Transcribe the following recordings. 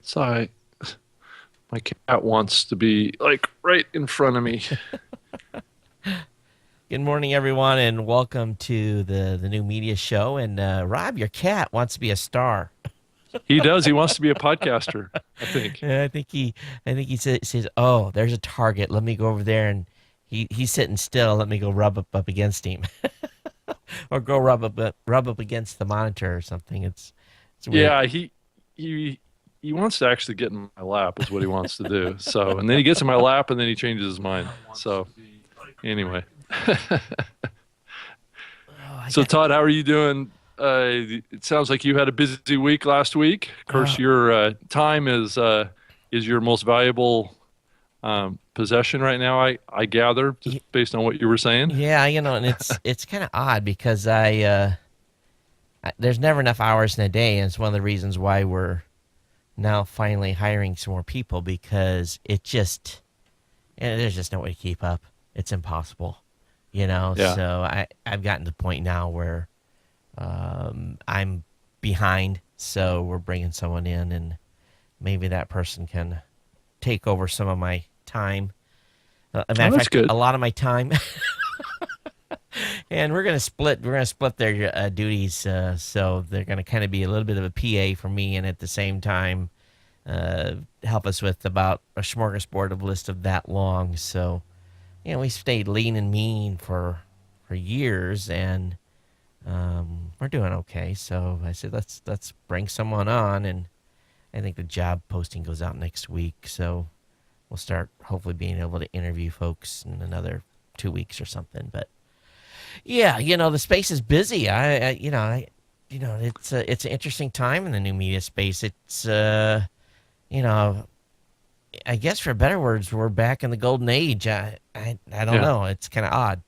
So my cat wants to be like right in front of me. Good morning, everyone, and welcome to the new media show. And Rob, your cat wants to be a star. He does. He wants to be a podcaster, I think. Yeah, I think he says, "Oh, there's a target. Let me go over there." And he's sitting still. Let me go rub up against him, or go rub up against the monitor or something. It's weird. Yeah, he wants to actually get in my lap is what he wants to do. So, and then he gets in my lap and then he changes his mind. So, anyway. Oh, I So got. Todd, how are you doing? It sounds like you had a busy week last week. Of course, Uh, your time is your most valuable possession right now. I gather just y- based on what you were saying. yeah, and it's kind of odd because there's never enough hours in a day, and it's one of the reasons why we're now finally hiring some more people because there's just no way to keep up. It's impossible, Yeah. So I've gotten to the point now where I'm behind, so we're bringing someone in, and maybe that person can take over some of my time. A matter Oh, of that's fact, good. a lot of my time, and we're gonna split their duties, so they're gonna kind of be a little bit of a PA for me, and at the same time help us with about a smorgasbord of list of that long. So, we stayed lean and mean for years, and we're doing okay. So I said, let's bring someone on, and I think the job posting goes out next week. So we'll start hopefully being able to interview folks in another 2 weeks or something. But yeah, the space is busy. It's an interesting time in the new media space. It's you know, I guess for better words, we're back in the golden age. I don't Yeah. know. It's kind of odd.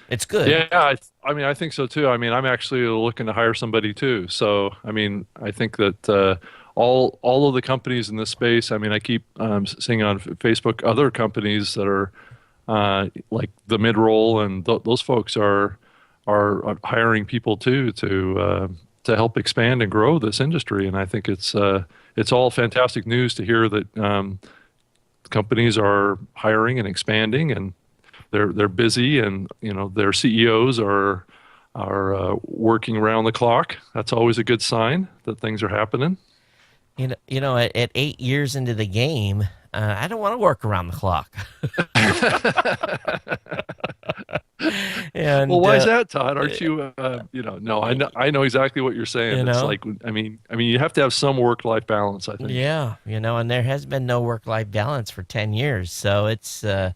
It's good. Yeah, I mean, I think so too. I mean, I'm actually looking to hire somebody too. So, I mean, I think that all of the companies in this space. I mean, I keep seeing on Facebook other companies that are like the mid roll, and those folks are hiring people too to help expand and grow this industry. And I think it's all fantastic news to hear that companies are hiring and expanding, and they're busy, and their CEOs are working around the clock. That's always a good sign that things are happening. At 8 years into the game, I don't want to work around the clock. Well, and why is that, Todd? Aren't you? No, I know exactly what you're saying. you It's know, like, I mean, you have to have some work-life balance, I think. yeah, and there has been no work-life balance for 10 years, so it's Yeah,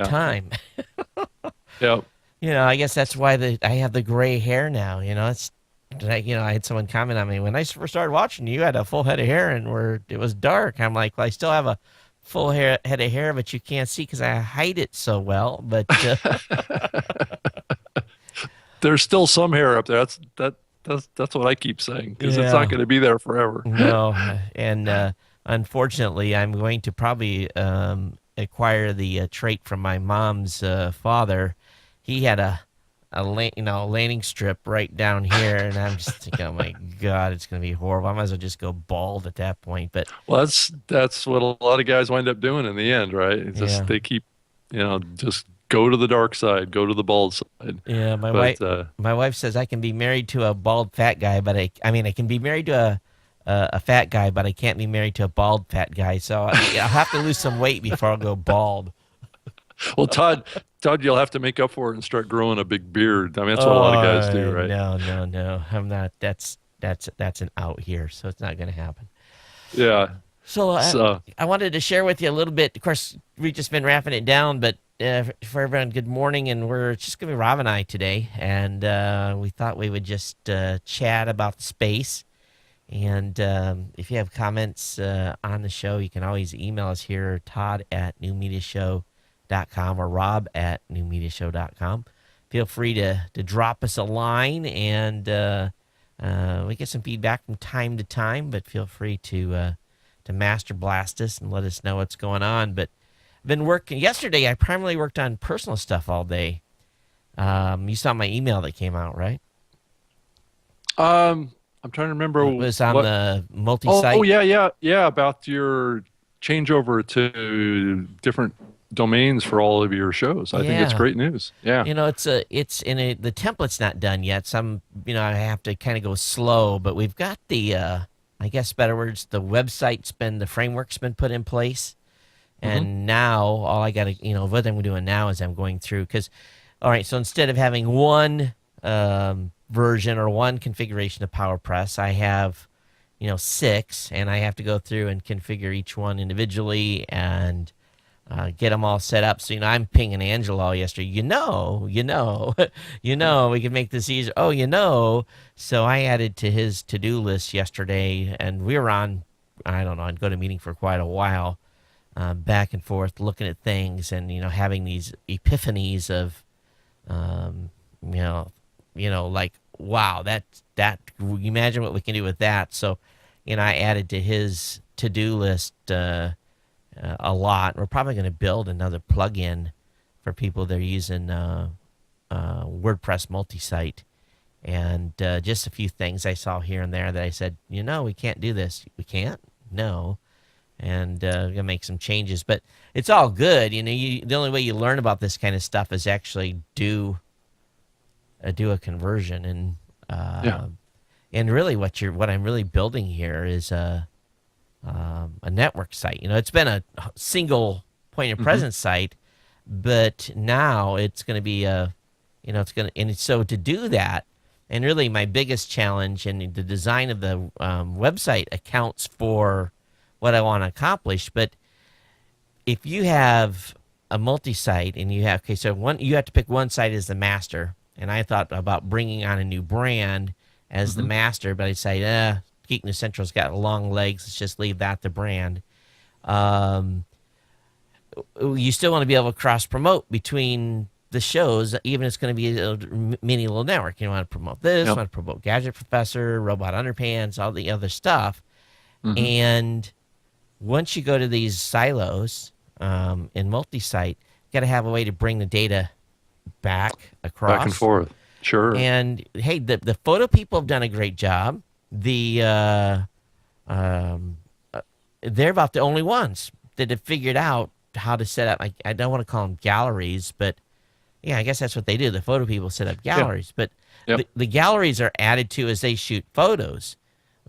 time. yeah. I guess that's why I have the gray hair now. I had someone comment on me when I first started watching you. You had a full head of hair, and where it was dark. I'm like, well, I still have a head of hair, but you can't see because I hide it so well. But There's still some hair up there. That's what I keep saying because it's not yeah, going to be there forever. no, and unfortunately, I'm going to probably acquire the trait from my mom's father. He had a landing strip right down here, and I'm just thinking, oh my god, it's gonna be horrible. I might as well just go bald at that point. But Well, that's what a lot of guys wind up doing in the end, right? It's just yeah, they keep, just go to the dark side, go to the bald side. yeah, my wife But my wife says I can be married to a bald fat guy, but I can be married to a fat guy, but I can't be married to a bald fat guy. So I'll have to lose some weight before I'll go bald. well, Todd, you'll have to make up for it and start growing a big beard. I mean, that's what a lot of guys do, Oh right? no, no, no! I'm not. That's an out here, so it's not gonna happen. Yeah. So So I wanted to share with you a little bit. Of course, we've just been wrapping it down, but for everyone, good morning. And we're just going to be Rob and I today. And we thought we would just chat about the space. And if you have comments on the show, you can always email us here, Todd at newmediashow.com or Rob at newmediashow.com. Feel free to drop us a line, and we get some feedback from time to time, but feel free to master blast us and let us know what's going on. But I've been working yesterday. I primarily worked on personal stuff all day. You saw my email that came out, right? I'm I'm trying to It remember was on what. the Oh, multi-site. yeah, yeah, yeah. About your changeover to different domains for all of your shows. I think it's Yeah. great news. Yeah. It's in a the template's not done yet. Some, I have to kind of go slow, but we've got I guess better words, the framework's been put in place. Hmm. And now all I got to, what I'm doing now is I'm going through because, all right, so instead of having one version or one configuration of PowerPress, I have, six, and I have to go through and configure each one individually and get them all set up. So, I'm pinging Angela all yesterday. We can make this easier. Oh, So I added to his to-do list yesterday, and we were on, I don't know, I'd go to meeting for quite a while, back and forth, looking at things, and having these epiphanies of, um, you know, like wow, that. Imagine what we can do with that. So, I added to his to-do list a lot. We're probably going to build another plugin for people that are using WordPress multi-site, and just a few things I saw here and there that I said, we can't do this. We can't. No, and gonna make some changes. But it's all good. The only way you learn about this kind of stuff is actually do a conversion, Yeah. and really what I'm really building here is a network site. It's been a single point of Hmm. presence site, but now it's going to be it's going to, and so to do that, and really my biggest challenge and the design of the website accounts for what I want to accomplish. But if you have a multi-site and okay, so you have to pick one site as the master, and I thought about bringing on a new brand as the Hmm. master, but I decided, Geek News Central's got long legs. Let's just leave that the brand. Um, you still want to be able to cross promote between the shows, even if it's going to be a mini little network. You want to promote this, Yep. want to promote Gadget Professor, Robot Underpants, all the other stuff. Hmm. And once you go to these silos in multi-site, you got to have a way to bring the data back Back and across. forth. Sure. And hey, the photo people have done a great job. The um, uh, they're about the only ones that have figured out how to set up. I don't want to call them galleries, but yeah, I guess that's what they do. The photo people set up Yeah. galleries, but Yep. the galleries are added to as they shoot photos.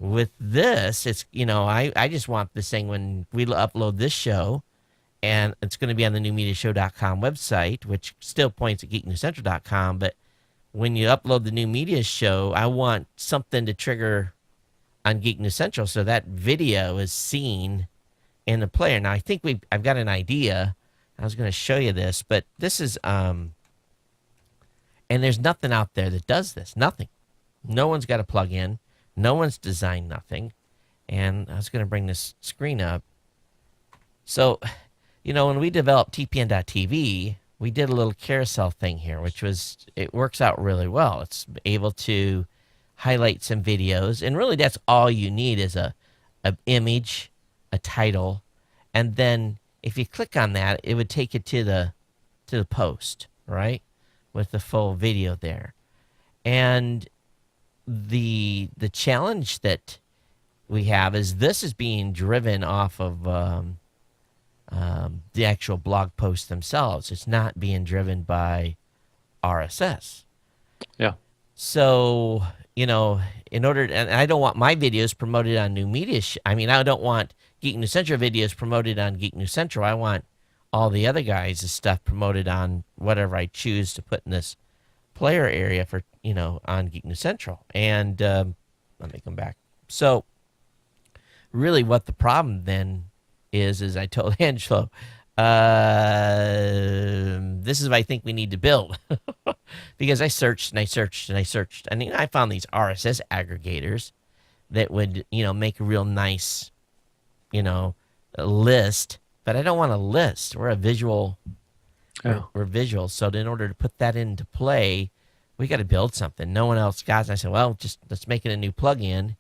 With this, it's I just want this thing when we upload this show, and it's going to be on the newmediashow.com website, which still points at geeknewscentral.com. But when you upload the new media show, I want something to trigger on Geek News Central so that video is seen in the player. Now I think I've got an idea. I was going to show you this, but this is and there's nothing out there that does this. Nothing. No one's got a plug in. No one's designed nothing. And I was going to bring this screen up. So, when we developed TPN.TV, we did a little carousel thing here, it works out really well. It's able to highlight some videos, and really that's all you need is a image, a title, and then if you click on that, it would take you to the post, right? With the full video there. And the challenge that we have is this is being driven off of the actual blog posts themselves. It's not being driven by RSS. Yeah. So, in order, and I don't want my videos promoted on New Media. I don't want Geek News Central videos promoted on Geek News Central. I want all the other guys' stuff promoted on whatever I choose to put in this player area for, on Geek News Central. And let me come back. So, really, what the problem then is I told Angelo, this is what I think we need to build. Because I searched and I searched and I searched. And I found these RSS aggregators that would, make a real nice, list. But I don't want a list. We're a visual. Yeah. We're visual. So in order to put that into play, we got to build something. No one else got it. And I said, well, just let's make it a new plugin,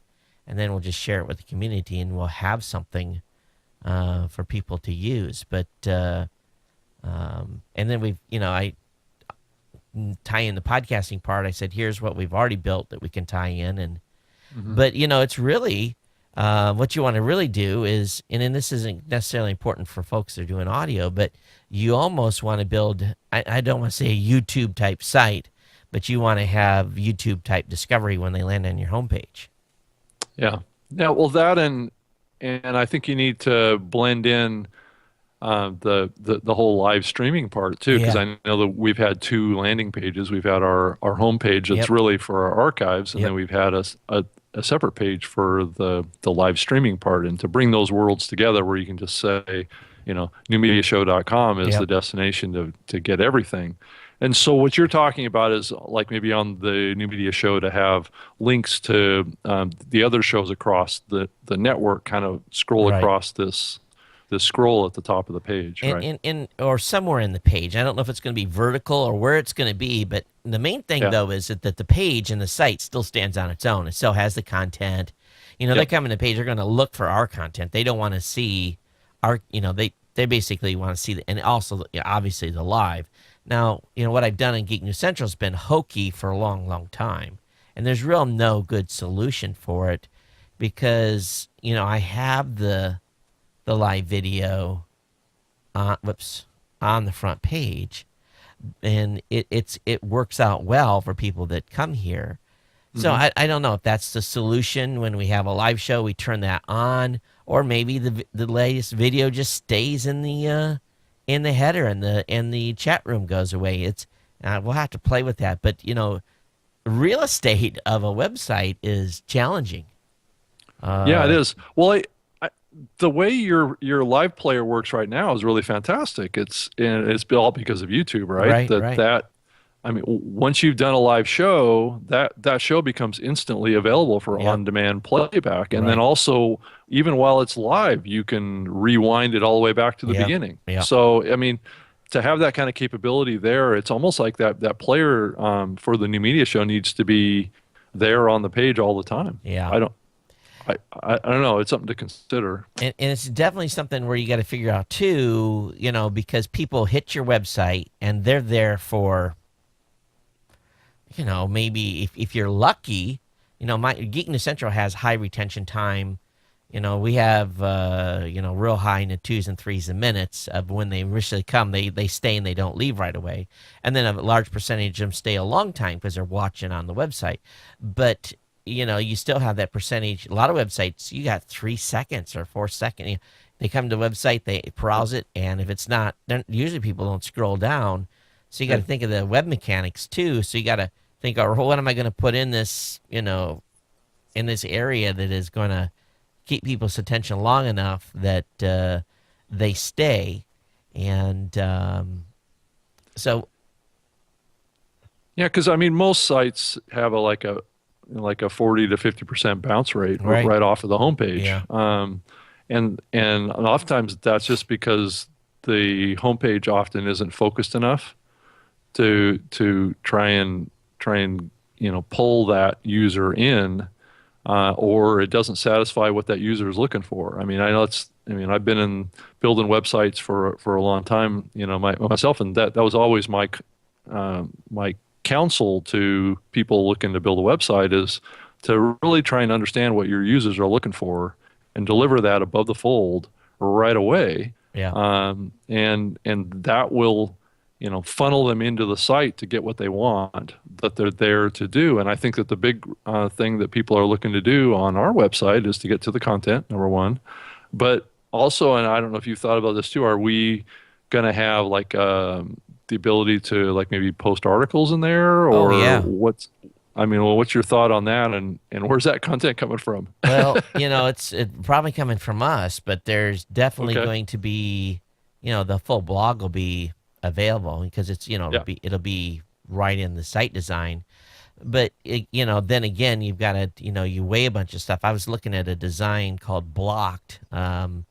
and then we'll just share it with the community, and we'll have something for people to use. But and then I tie in the podcasting part. I said, here's what we've already built that we can tie in, and Hmm. But it's really what you want to really do is, and then this isn't necessarily important for folks that are doing audio, but you almost want to build, I don't want to say a YouTube type site, but you want to have YouTube type discovery when they land on your homepage. Yeah. Yeah. Well, that and I think you need to blend in the whole live streaming part too, because Yeah. I know that we've had two landing pages. We've had our home page that's Yep. really for our archives, and Yep. then we've had a separate page for the live streaming part, and to bring those worlds together where you can just say, newmediashow.com is the Yep. destination to get everything. And so what you're talking about is like maybe on the New Media Show to have links to the other shows across the network, kind of scroll Right. across this scroll at the top of the page, in, right? in, in or somewhere in the page. I don't know if it's going to be vertical or where it's going to be, but the main thing Yeah. though is that the page and the site still stands on its own. It still has the content. They Yep. come in the page, they're going to look for our content. They don't want to see our, they basically want to see and also obviously the live. Now, what I've done in Geek News Central has been hokey for a long, long time, and there's real no good solution for it because I have the live video whoops, on the front page, and it works out well for people that come here. So Hmm. I don't know if that's the solution. When we have a live show, we turn that on, or maybe the latest video just stays in the header, and the chat room goes away. It's we'll have to play with that, but real estate of a website is challenging. Yeah, it Uh, is. Well, I, the way your live player works right now is really fantastic. It's all because of YouTube, right? right, right, I mean, once you've done a live show, that show becomes instantly available for yep, on-demand playback, and then right, also even while it's live, you can rewind it all the way back to the yep, beginning. yep, So, I mean, to have that kind of capability there, it's almost like that player for the new media show needs to be there on the page all the time. yeah. I don't. I don't know. It's something to consider. And it's definitely something where you got to figure out too, because people hit your website and they're there for, maybe if you're lucky, my Geek News Central has high retention time. We have, real high in the twos and threes and minutes of when they initially come, they stay and they don't leave right away. And then a large percentage of them stay a long time because they're watching on the website. But, you still have that percentage. A lot of websites, you got 3 seconds or 4 seconds. They come to the website, they browse it, and if it's not, then usually people don't scroll down. So you got Yeah. to think of the web mechanics too. So you got to think, oh, what am I going to put in this, in this area that is going to keep people's attention long enough that they stay. And so, Yeah, because I mean, most sites have a 40 to 50% bounce rate right. right off of the homepage. Yeah. And oftentimes that's just because the homepage often isn't focused enough to try and pull that user in, or it doesn't satisfy what that user is looking for. I mean, I've been in building websites for a long time, myself, and that was always my counsel to people looking to build a website is to really try and understand what your users are looking for and deliver that above the fold right away. Yeah. And that will, funnel them into the site to get what they want that they're there to do. And I think that the big thing that people are looking to do on our website is to get to the content, number one. But also, and I don't know if you've thought about this too, are we going to have like the ability to like maybe post articles in there, Oh, or yeah. what's your thought on that, and where's that content coming from? Well, it's probably coming from us, but there's definitely Okay. going to be, the full blog will be available because it's, Yeah. it'll be right in the site design. But then again, you've got to, you weigh a bunch of stuff. I was looking at a design called Blocked, and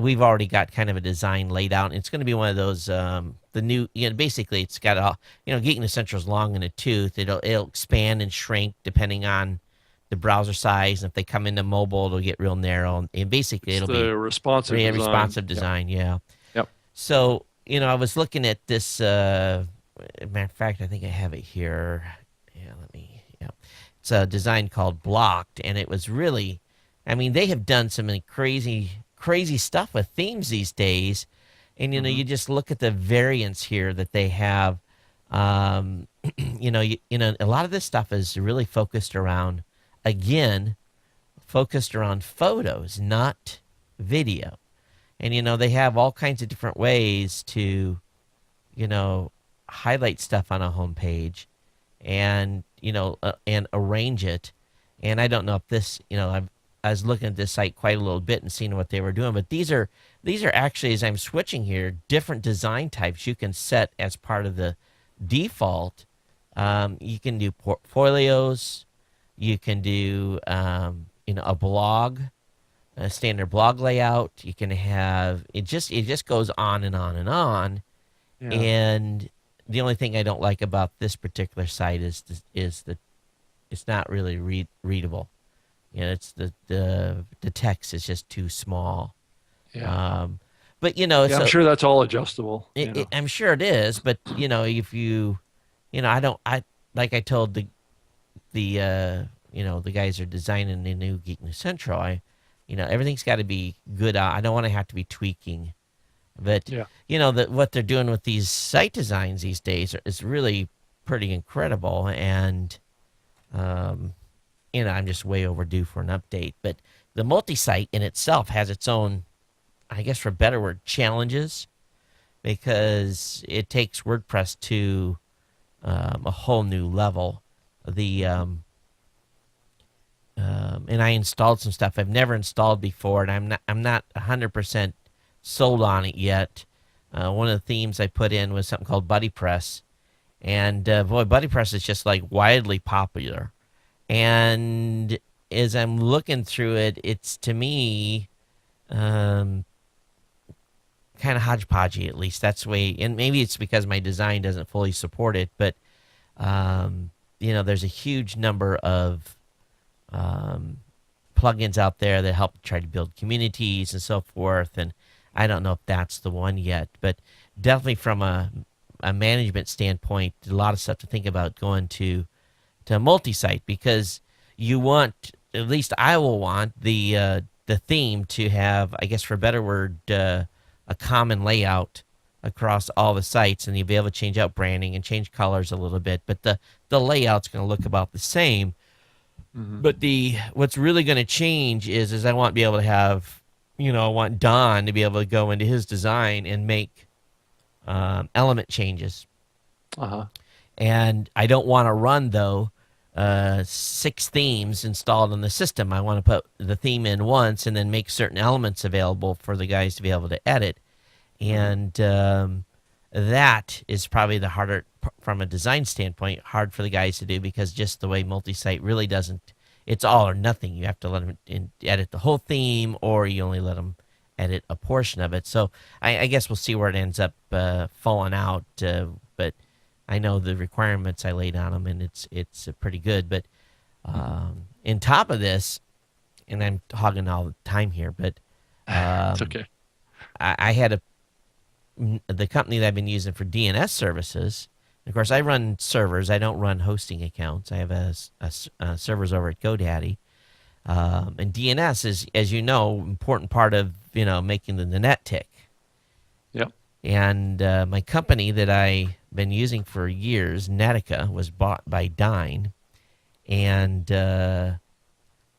we've already got kind of a design laid out. It's going to be one of those, the new, basically it's got all, Geek Essentials long in a tooth. It'll expand and shrink depending on the browser size. And if they come into mobile, it'll get real narrow. And basically, It's it'll be the responsive very design. responsive Yep. design. Yeah. Yep. So, I was looking at this. Matter of fact, I think I have it here. Yeah, let me. Yeah. this design called Blocked, and it was really, I mean, they have done some crazy stuff with themes these days, and Hmm. you just look at the variants here that they have. Um, a lot of this stuff is really focused around, again, focused around photos, not video. And they have all kinds of different ways to, you know, highlight stuff on a homepage and and arrange it. And I don't know if this, I was looking at this site quite a little bit and seeing what they were doing, but these are actually, as I'm switching here, different design types you can set as part of the default. You can do portfolios, you can do a blog, a standard blog layout. You can have it just goes on and on and on. Yeah. And the only thing I don't like about this particular site is the it's not really readable. It's the text is just too small. Yeah. Um, but Yeah. I'm so sure that's all adjustable, I'm sure it is. But if I don't, I like I told the guys are designing the new Geek New Central. Everything's got to be good. I don't want to have to be tweaking. But Yeah. that what they're doing with these site designs these days is really pretty incredible, and um, I'm just way overdue for an update. But the multi-site in itself has its own, I guess, for a better word, challenges because it takes WordPress to a whole new level. The and I installed some stuff I've never installed before, and I'm not 100% sold on it yet. One of the themes I put in was something called BuddyPress, and boy, BuddyPress is just like widely popular. And as I'm looking through it, it's to me um, kind of hodgepodgey. At least that's the way, and maybe it's because my design doesn't fully support it. But there's a huge number of um, plugins out there that help try to build communities and so forth. And I don't know if that's the one yet, but definitely from a management standpoint, a lot of stuff to think about going to multi-site because you want, at least I will want the theme to have, I guess for a better word, a common layout across all the sites, and you'll be able to change out branding and change colors a little bit, but the layout's going to look about the same. Hmm. But what's really going to change is I want to be able to have, I want Don to be able to go into his design and make element changes. Uh-huh. And I don't want to run, though, 6 themes installed on the system. I want to put the theme in once and then make certain elements available for the guys to be able to edit. Hmm. And that is probably the harder, from a design standpoint, hard for the guys to do because just the way multi-site really doesn't, it's all or nothing. You have to let them edit the whole theme, or you only let them edit a portion of it. So I guess we'll see where it ends up falling out. But I know the requirements I laid on them, and it's pretty good. But Hmm. in top of this, and I'm hogging all the time here, but It's um, okay. I had the company that I've been using for DNS services. Of course, I run servers. I don't run hosting accounts. I have a servers over at GoDaddy. And DNS is, as you know, important part of making the net tick. Yep. And my company that I've been using for years, Netica, was bought by Dyn. And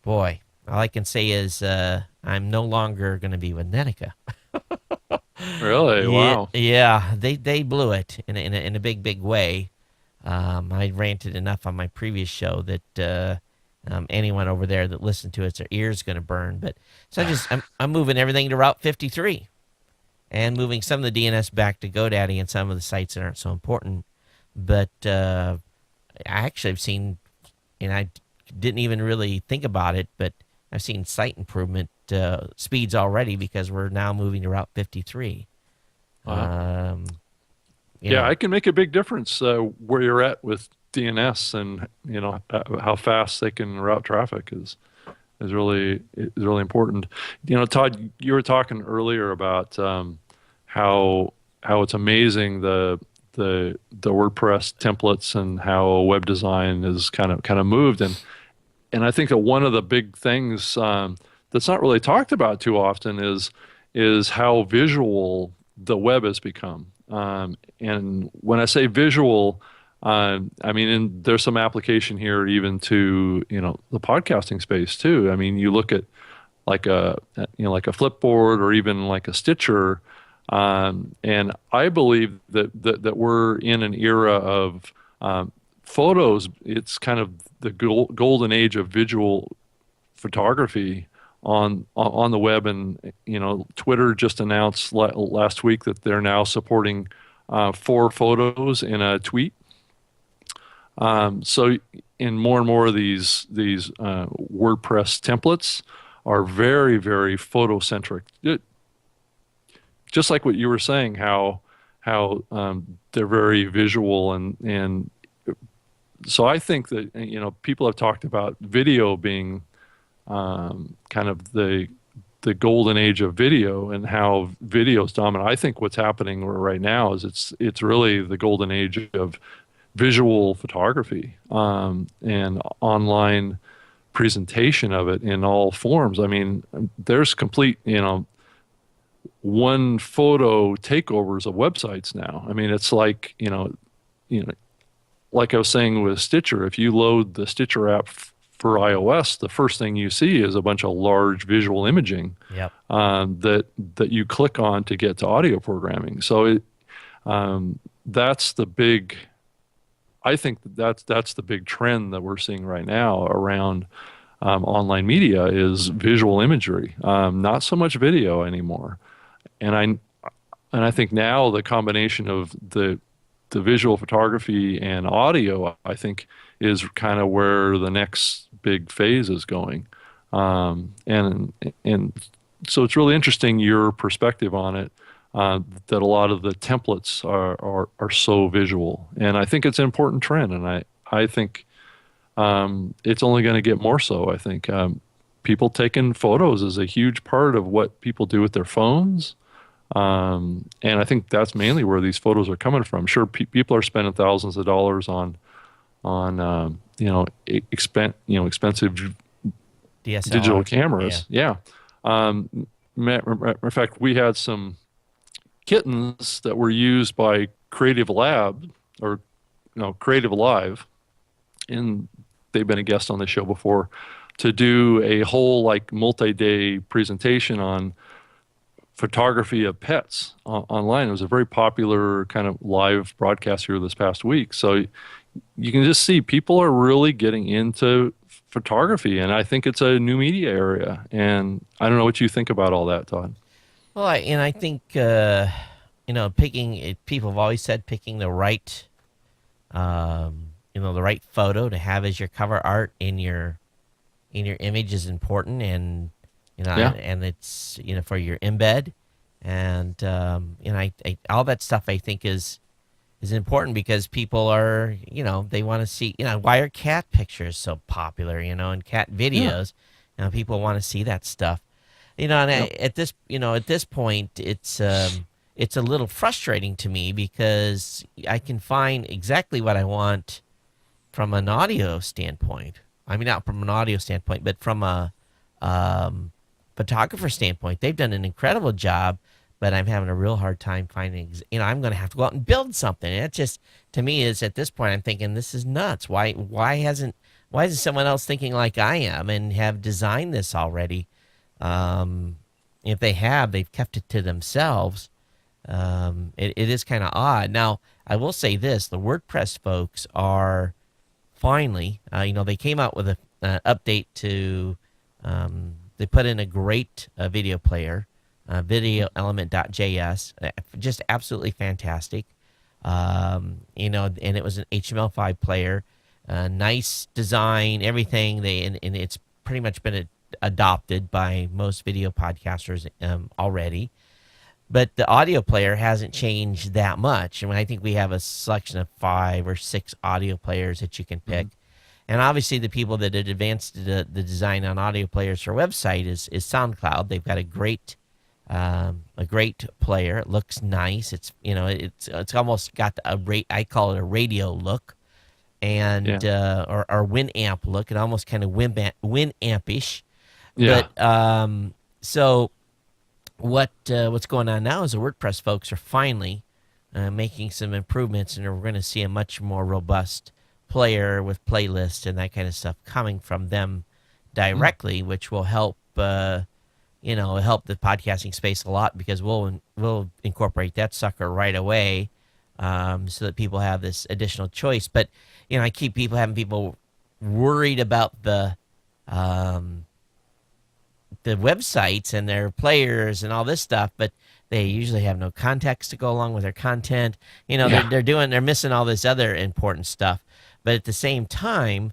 boy, all I can say is I'm no longer going to be with Netica. Really? Yeah, Wow. yeah, they blew it in a big way. I ranted enough on my previous show that anyone over there that listened to it, their ears going to burn. But so I'm moving everything to Route 53 and moving some of the DNS back to GoDaddy and some of the sites that aren't so important. But I actually have seen, and I didn't even really think about it, but I've seen site improvement speeds already because we're now moving to Route 53. Uh-huh. Um, you Yeah, know, I can make a big difference where you're at with DNS, and how fast they can route traffic is really important. Todd, you were talking earlier about how it's amazing the WordPress templates and how web design is kind of moved, and and I think that one of the big things that's not really talked about too often is how visual the web has become. And when I say visual, I mean there's some application here even to the podcasting space too. I mean, you look at like like a Flipboard or even like a Stitcher, and I believe that we're in an era of photos. It's kind of the golden age of visual photography on the web. And Twitter just announced last week that they're now supporting 4 photos in a tweet. So in more and more of these WordPress templates are very, very photocentric. Just like what you were saying, how they're very visual, and so I think that people have talked about video being kind of the golden age of video and how video is dominant. I think what's happening right now is it's really the golden age of visual photography, and online presentation of it in all forms. I mean, there's complete, one photo takeovers of websites now. I mean, it's like, like I was saying with Stitcher, if you load the Stitcher app for iOS, the first thing you see is a bunch of large visual imaging Yep. that you click on to get to audio programming. So that's the big. I think that's the big trend that we're seeing right now around online media is visual imagery, not so much video anymore. And I think now the combination of the visual photography and audio, I think, is kind of where the next big phase is going. And so it's really interesting your perspective on it. That a lot of the templates are so visual, and I think it's an important trend, and I think it's only going to get more so. I think people taking photos is a huge part of what people do with their phones, and I think that's mainly where these photos are coming from. Sure, people are spending thousands of dollars on expensive digital DSLR. cameras. Yeah. Matter of fact, we had some kittens that were used by Creative Lab or Creative Live, and they've been a guest on the show before, to do a whole like multi-day presentation on photography of pets online. It was a very popular kind of live broadcast here this past week. So you can just see people are really getting into photography, and I think it's a new media area. And I don't know what you think about all that, Todd. Well, I think people have always said picking the right, the right photo to have as your cover art in your image is important, and Yeah. and it's for your embed, and all that stuff I think is important because people are they want to see why are cat pictures so popular and cat Yeah. videos. People want to see that stuff. And Yep. at this point, it's a little frustrating to me because I can find exactly what I want from an audio standpoint. I mean, not from an audio standpoint, but from a photographer standpoint. They've done an incredible job, but I'm having a real hard time finding. I'm going to have to go out and build something. And it just, to me, is at this point, I'm thinking this is nuts. Why isn't someone else thinking like I am and have designed this already? If they have, they've kept it to themselves. It is kind of odd. Now, I will say this: the WordPress folks are finally, they came out with an update to, they put in a great video player, videoelement.js, just absolutely fantastic. And it was an HTML5 player, nice design, everything. And it's pretty much been adopted by most video podcasters already. But the audio player hasn't changed that much. I mean, I think we have a selection of 5 or 6 audio players that you can pick. And obviously, the people that had advanced the design on audio players for website is SoundCloud. They've got a great player. It looks nice. It's almost got I call it a radio look. and Yeah. or Winamp look. It almost kind of Winampish. Yeah. But so what's going on now is the WordPress folks are finally making some improvements, and we're going to see a much more robust player with playlists and that kind of stuff coming from them Mm. directly, which will help help the podcasting space a lot because we'll incorporate that sucker right away, so that people have this additional choice. But I keep having people worried about um, the websites and their players and all this stuff, but they usually have no context to go along with their content. They're Yeah. they're missing all this other important stuff. But at the same time,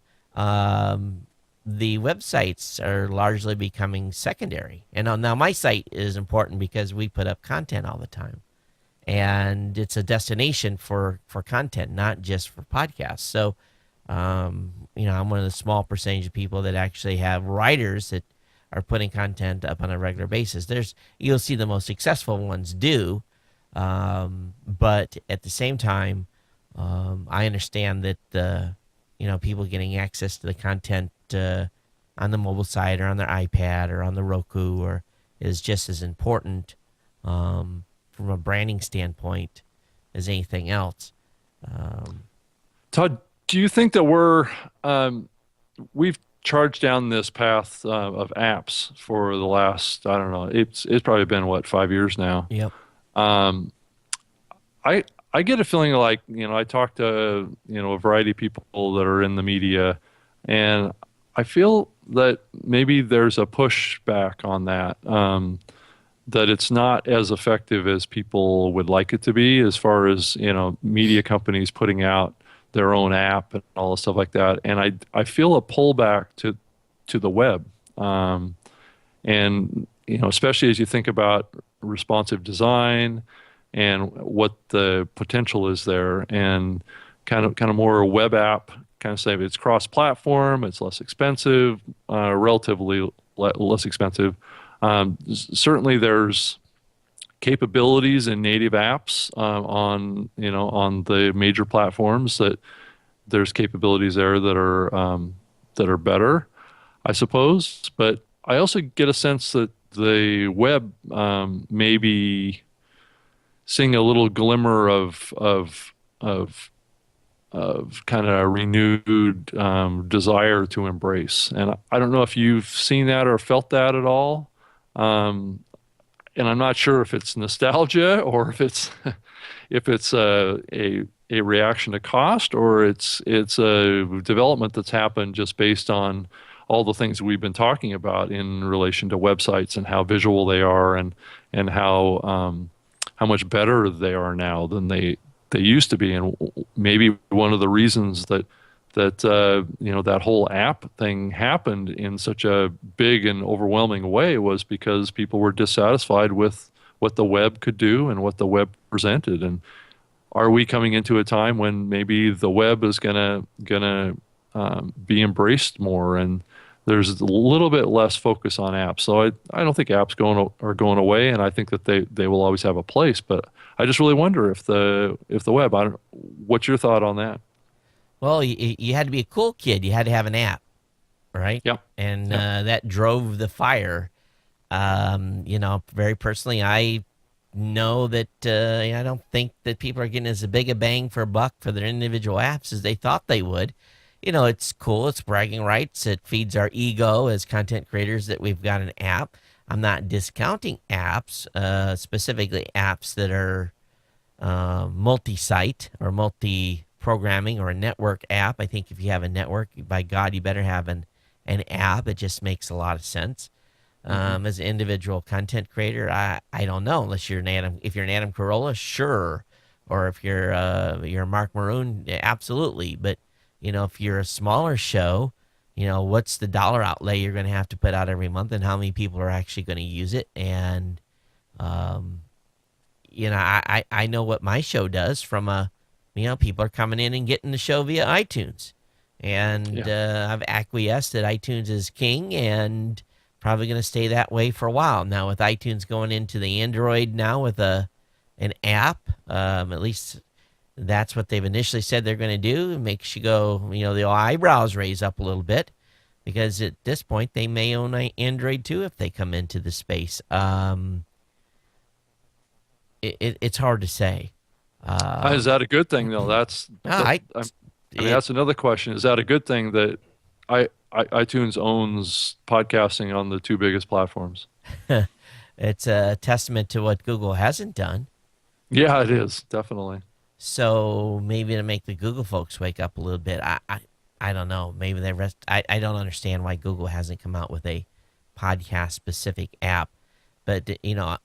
the websites are largely becoming secondary. And now my site is important because we put up content all the time, and it's a destination for content, not just for podcasts. So, I'm one of the small percentage of people that actually have writers that are putting content up on a regular basis. You'll see the most successful ones do, but at the same time, I understand that people getting access to the content on the mobile side or on their iPad or on the Roku or is just as important, from a branding standpoint as anything else. Um, Todd, do you think that um, we've charged down this path of apps for the last, I don't know, it's probably been what, 5 years now. yep. Um, I I get a feeling like, I talk to, a variety of people that are in the media, and I feel that maybe there's a pushback on that. That it's not as effective as people would like it to be as far as, media companies putting out their own app and all the stuff like that. And I feel a pullback to the web. And, especially as you think about responsive design and what the potential is there, and kind of more a web app, kind of say it's cross-platform, it's less expensive, relatively less expensive. Certainly, there's capabilities in native apps on the major platforms that there's capabilities there that are better, I suppose. But I also get a sense that the web may be seeing a little glimmer of kind of renewed desire to embrace. And I don't know if you've seen that or felt that at all. Um, and I'm not sure if it's nostalgia or if it's if it's a reaction to cost, or it's a development that's happened just based on all the things we've been talking about in relation to websites and how visual they are, and how much better they are now than they used to be. And maybe one of the reasons that that whole app thing happened in such a big and overwhelming way was because people were dissatisfied with what the web could do and what the web presented. And are we coming into a time when maybe the web is gonna be embraced more, and there's a little bit less focus on apps? So I don't think apps are going away, and I think that they will always have a place. But I just really wonder if the web. What's your thought on that? Well, you had to be a cool kid. You had to have an app, right? Yeah. And Yeah. that drove the fire. Very personally, I know that I don't think that people are getting as big a bang for a buck for their individual apps as they thought they would. It's cool. It's bragging rights. It feeds our ego as content creators that we've got an app. I'm not discounting apps, specifically apps that are multi-site or multi-programming or a network app. I think if you have a network, by God, you better have an app. It just makes a lot of sense. Hmm. As an individual content creator, I don't know unless you're an Adam. If you're an Adam Carolla, sure, or if you're Mark Maroon, yeah, absolutely. But if you're a smaller show, what's the dollar outlay you're going to have to put out every month, and how many people are actually going to use it? And um, I know what my show does from people are coming in and getting the show via iTunes. And Yeah. I've acquiesced that iTunes is king and probably going to stay that way for a while. Now, with iTunes going into the Android now with an app, at least That's what they've initially said they're going to do. It makes you go, the eyebrows raise up a little bit because at this point they may own an Android too if they come into the space. It's hard to say. Is that a good thing though? I I mean, it that's another question. Is that a good thing that iTunes owns podcasting on the two biggest platforms? it's a testament to what Google hasn't done. Yeah, it is definitely. So maybe to make the Google folks wake up a little bit. I don't know. Maybe they rest. I don't understand why Google hasn't come out with a podcast specific app. But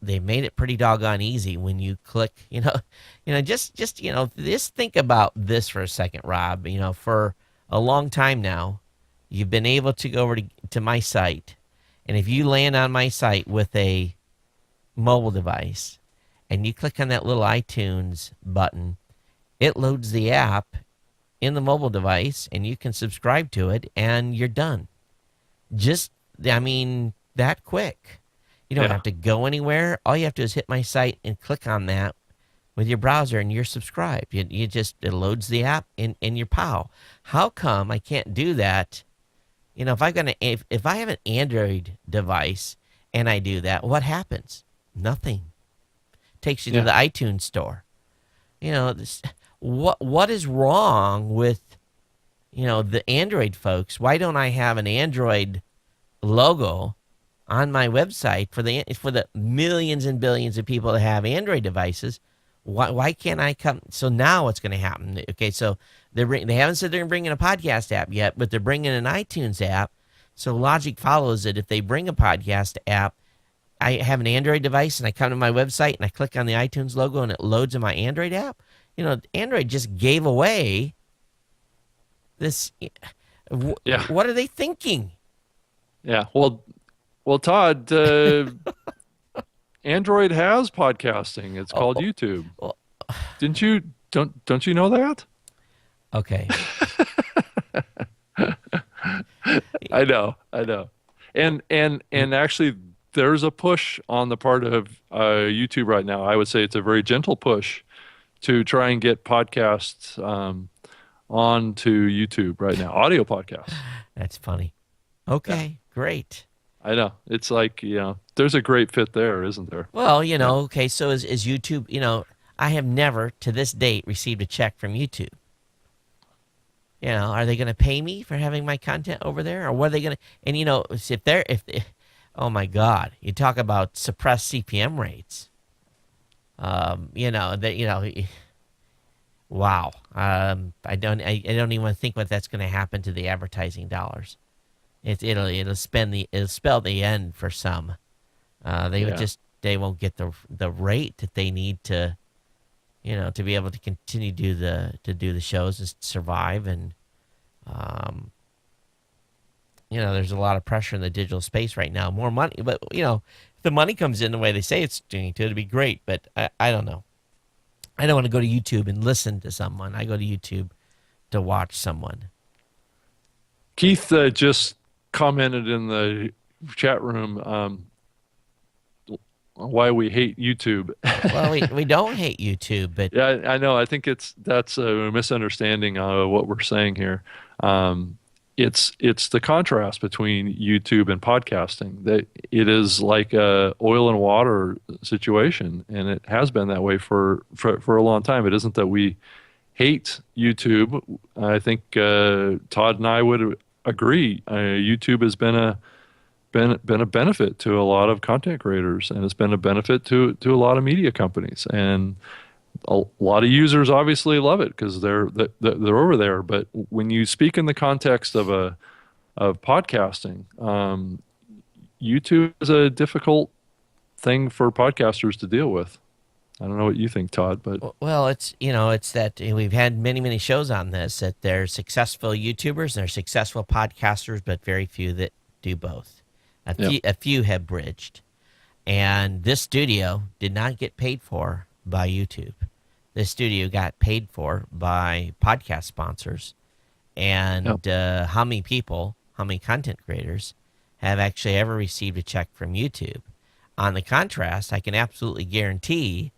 they made it pretty doggone easy when you click. Just think about this for a second, Rob. For a long time now, you've been able to go over to my site, and if you land on my site with a mobile device, and you click on that little iTunes button, it loads the app in the mobile device, and you can subscribe to it, and you're done. Just, I mean, that quick. You don't Yeah, have to go anywhere. All you have to do is hit my site and click on that with your browser, and you're subscribed. It loads the app in your POW. How come I can't do that? If I have an Android device and I do that, what happens? Nothing. Takes you to yeah, the iTunes store. What is wrong with the Android folks? Why don't I have an Android logo on my website for the millions and billions of people that have Android devices? Why can't I come? So now what's going to happen? Okay, so they haven't said they're bringing a podcast app yet, but they're bringing an iTunes app. So logic follows that if they bring a podcast app, I have an Android device and I come to my website and I click on the iTunes logo and it loads in my Android app. Android just gave away this. yeah, What are they thinking? yeah. Well, Todd, Android has podcasting. It's Oh, called oh, YouTube. oh, Didn't you don't you know that? okay. I know. And actually, there's a push on the part of YouTube right now. I would say it's a very gentle push to try and get podcasts onto YouTube right now, audio podcasts. That's funny. Yeah, Okay, great. I know. It's like, there's a great fit there, isn't there? Well, Yeah. okay, so is YouTube, I have never to this date received a check from YouTube. Are they going to pay me for having my content over there, or what are they going to? And oh my God, you talk about suppressed CPM rates. Wow. I don't even want to think what that's going to happen to the advertising dollars. It'll spell the end for some. Yeah. They won't get the rate that they need to to be able to continue to do the shows and survive. And there's a lot of pressure in the digital space right now. More money, but if the money comes in the way they say it's going to, it'd be great. But I don't know. I don't want to go to YouTube and listen to someone. I go to YouTube to watch someone. Keith just commented in the chat room why we hate YouTube. Well, we don't hate YouTube, but Yeah, I know. I think that's a misunderstanding of what we're saying here. It's the contrast between YouTube and podcasting. That it is like a oil and water situation, and it has been that way for a long time. It isn't that we hate YouTube. I think Todd and I would agree. YouTube has been a benefit to a lot of content creators, and it's been a benefit to a lot of media companies, and a lot of users obviously love it because they're over there. But when you speak in the context of podcasting, YouTube is a difficult thing for podcasters to deal with. I don't know what you think, Todd, but well, it's that we've had many shows on this, that they're successful YouTubers and they're successful podcasters, but very few that do both. yeah, A few have bridged, and this studio did not get paid for by YouTube. This studio got paid for by podcast sponsors. yeah, And how many content creators have actually ever received a check from YouTube? On the contrast, I can absolutely guarantee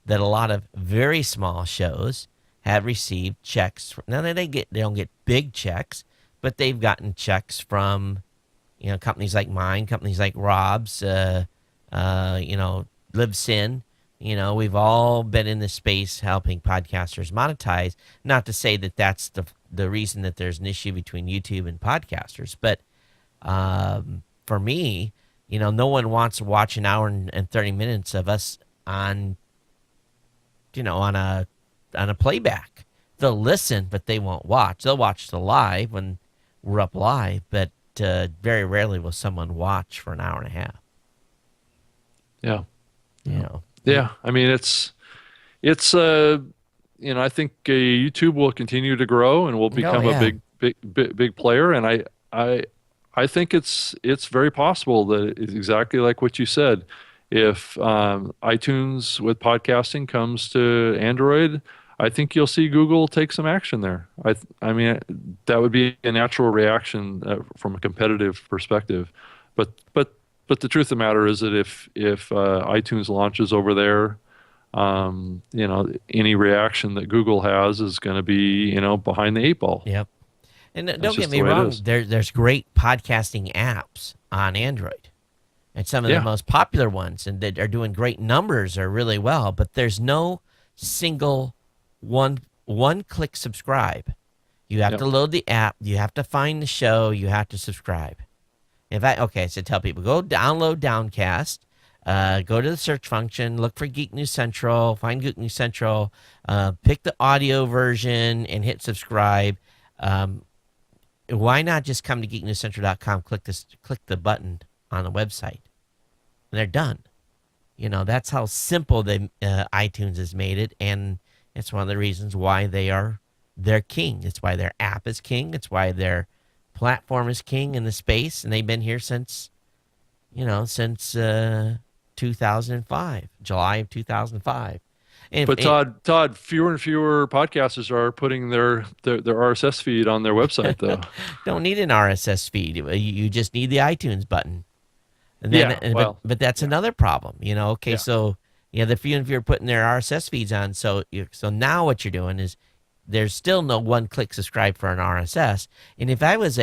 that a lot of very small shows have received checks. Now they don't get big checks, but they've gotten checks from companies like mine, companies like Rob's, LiveSyn. We've all been in this space helping podcasters monetize. Not to say that that's the reason that there's an issue between YouTube and podcasters, but for me, no one wants to watch an hour and 30 minutes of us on, on a playback. They'll listen, but they won't watch. They'll watch the live when we're up live, but very rarely will someone watch for an hour and a half. Yeah. You know. Yeah. I mean, I think YouTube will continue to grow and will become a big player. And I think it's very possible that it's exactly like what you said. If iTunes with podcasting comes to Android, I think you'll see Google take some action there. I mean, that would be a natural reaction from a competitive perspective. But the truth of the matter is that if iTunes launches over there, any reaction that Google has is going to be behind the eight ball. Yep. And That's don't get just me the way it wrong, is. there's great podcasting apps on Android. And some of the Yeah. most popular ones and that are doing great numbers are really well, but there's no single one click subscribe. You have Yep. to load the app, you have to find the show, you have to subscribe. So tell people, go download Downcast, go to the search function, look for Geek News Central, find Geek News Central, pick the audio version and hit subscribe. Why not just come to geeknewscentral.com, click the button on the website, and they're done. That's how simple iTunes has made it, and it's one of the reasons why they're king. It's why their app is king. It's why their platform is king in the space, and they've been here since 2005, July of 2005. But Todd, fewer and fewer podcasters are putting their RSS feed on their website, though. Don't need an RSS feed. You just need the iTunes button. And then, Yeah, well, but that's another problem, Okay, Yeah. so the few and few are putting their RSS feeds on. So now what you're doing is there's still no one-click subscribe for an RSS. And if I was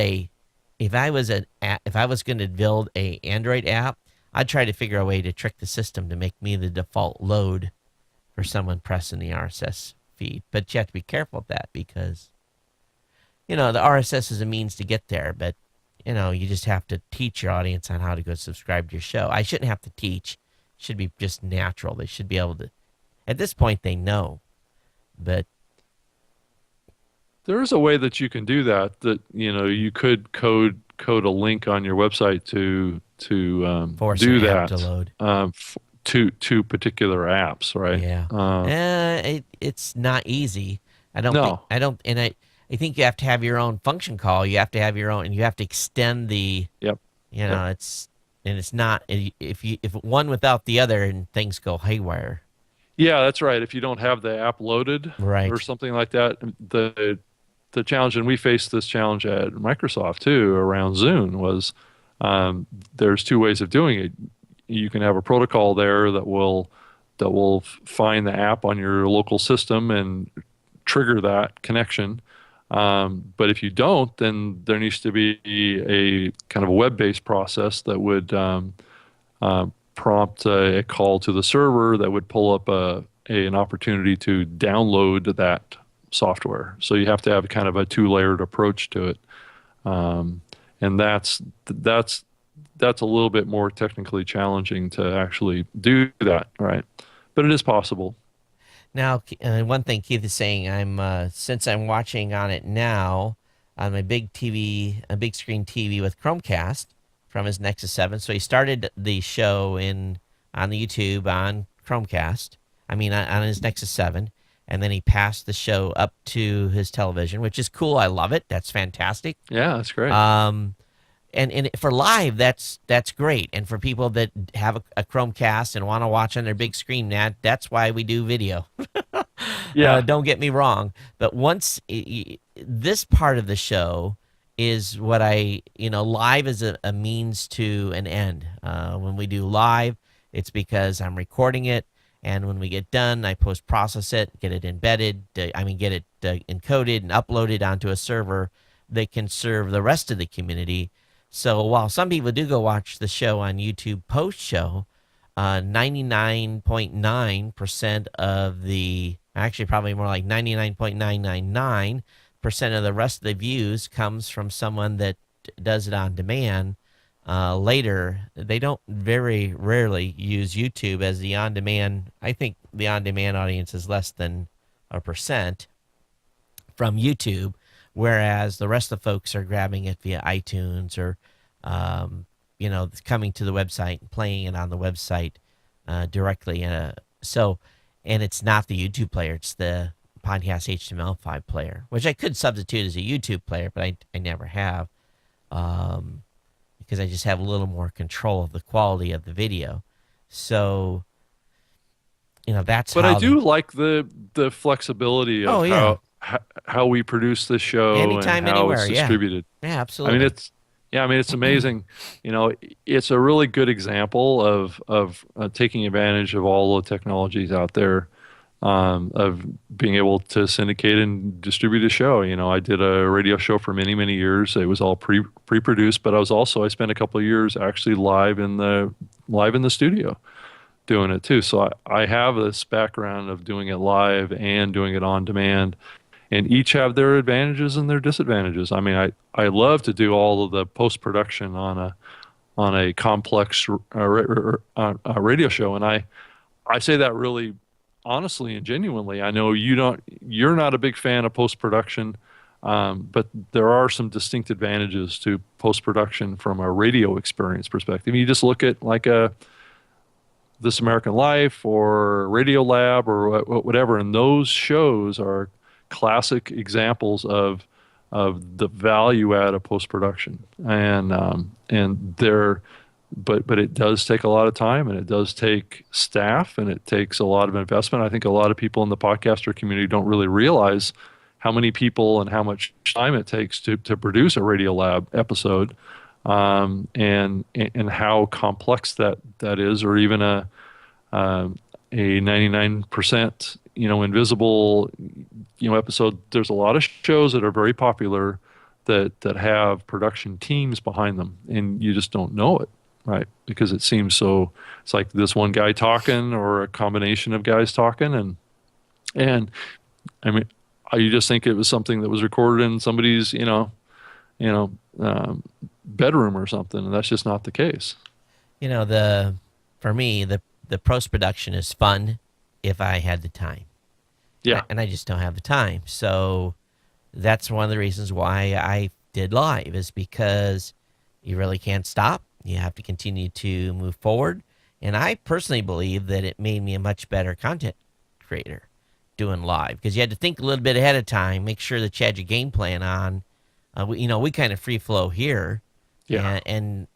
going to build a Android app, I'd try to figure a way to trick the system to make me the default load for someone pressing the RSS feed. But you have to be careful with that because the RSS is a means to get there, but you just have to teach your audience on how to go subscribe to your show. I shouldn't have to teach. It should be just natural. They should be able to. At this point, they know, but There is a way that you can do that. That you could code a link on your website to force do an app that to load. To particular apps, right? Yeah. It's not easy. No. I think you have to have your own function call. You have to have your own, and you have to extend the. Yep. Yep. It's not if one without the other and things go haywire. Yeah, that's right. If you don't have the app loaded Right. or something like that, the challenge, and we faced this challenge at Microsoft too around Zune, was there's two ways of doing it. You can have a protocol there that will find the app on your local system and trigger that connection. But if you don't, then there needs to be a kind of a web-based process that would prompt a call to the server that would pull up an opportunity to download that software. So you have to have kind of a two-layered approach to it, and that's a little bit more technically challenging to actually do that, right? But it is possible. Now, one thing Keith is saying, since I'm watching on it now on my big TV, a big screen TV with Chromecast from his Nexus 7. So he started the show on the YouTube on Chromecast. I mean, on his Nexus 7, and then he passed the show up to his television, which is cool. I love it. That's fantastic. Yeah, that's great. And for live, that's great. And for people that have a Chromecast and want to watch on their big screen, that's why we do video. Yeah. Don't get me wrong. But once this part of the show is what live is a means to an end. When we do live, it's because I'm recording it And when we get done, I post process it, get it embedded, get it encoded and uploaded onto a server that can serve the rest of the community. So while some people do go watch the show on YouTube post show, 99.9% of the, actually probably more like 99.999% of the rest of the views comes from someone that does it on demand later. They don't, very rarely use YouTube as the on demand. I think the on demand audience is less than a percent from YouTube, whereas the rest of the folks are grabbing it via iTunes or, coming to the website and playing it on the website directly. So, and it's not the YouTube player; it's the podcast HTML5 player, which I could substitute as a YouTube player, but I never have, because I just have a little more control of the quality of the video. So, that's But I how do like the flexibility oh of yeah, how we produce the show and anytime, how it's anywhere, yeah, distributed. yeah, I mean, absolutely. it's amazing. It's a really good example of taking advantage of all the technologies out there, of being able to syndicate and distribute a show. I did a radio show for many, many years. It was all pre-produced, but I spent a couple of years actually live in the studio doing it too. So I have this background of doing it live and doing it on demand, and each have their advantages and their disadvantages. I mean, I love to do all of the post production on a complex radio show, and I say that really honestly and genuinely. I know you're not a big fan of post production, but there are some distinct advantages to post production from a radio experience perspective. You just look at like a This American Life or Radio Lab or whatever, and those shows are classic examples of the value add of post production, and they're but it does take a lot of time, and it does take staff, and it takes a lot of investment. I think a lot of people in the podcaster community don't really realize how many people and how much time it takes to produce a Radio Lab episode, and how complex that is, or even a 99% invisible episode. There's a lot of shows that are very popular that have production teams behind them, and you just don't know it, right? Because it's like this one guy talking or a combination of guys talking, and I mean, you just think it was something that was recorded in somebody's bedroom or something, and that's just not the case. For me, the post production is fun if I had the time. Yeah. And I just don't have the time. So that's one of the reasons why I did live, is because you really can't stop. You have to continue to move forward. And I personally believe that it made me a much better content creator doing live, because you had to think a little bit ahead of time, make sure that you had your game plan on. We kind of free flow here. Yeah.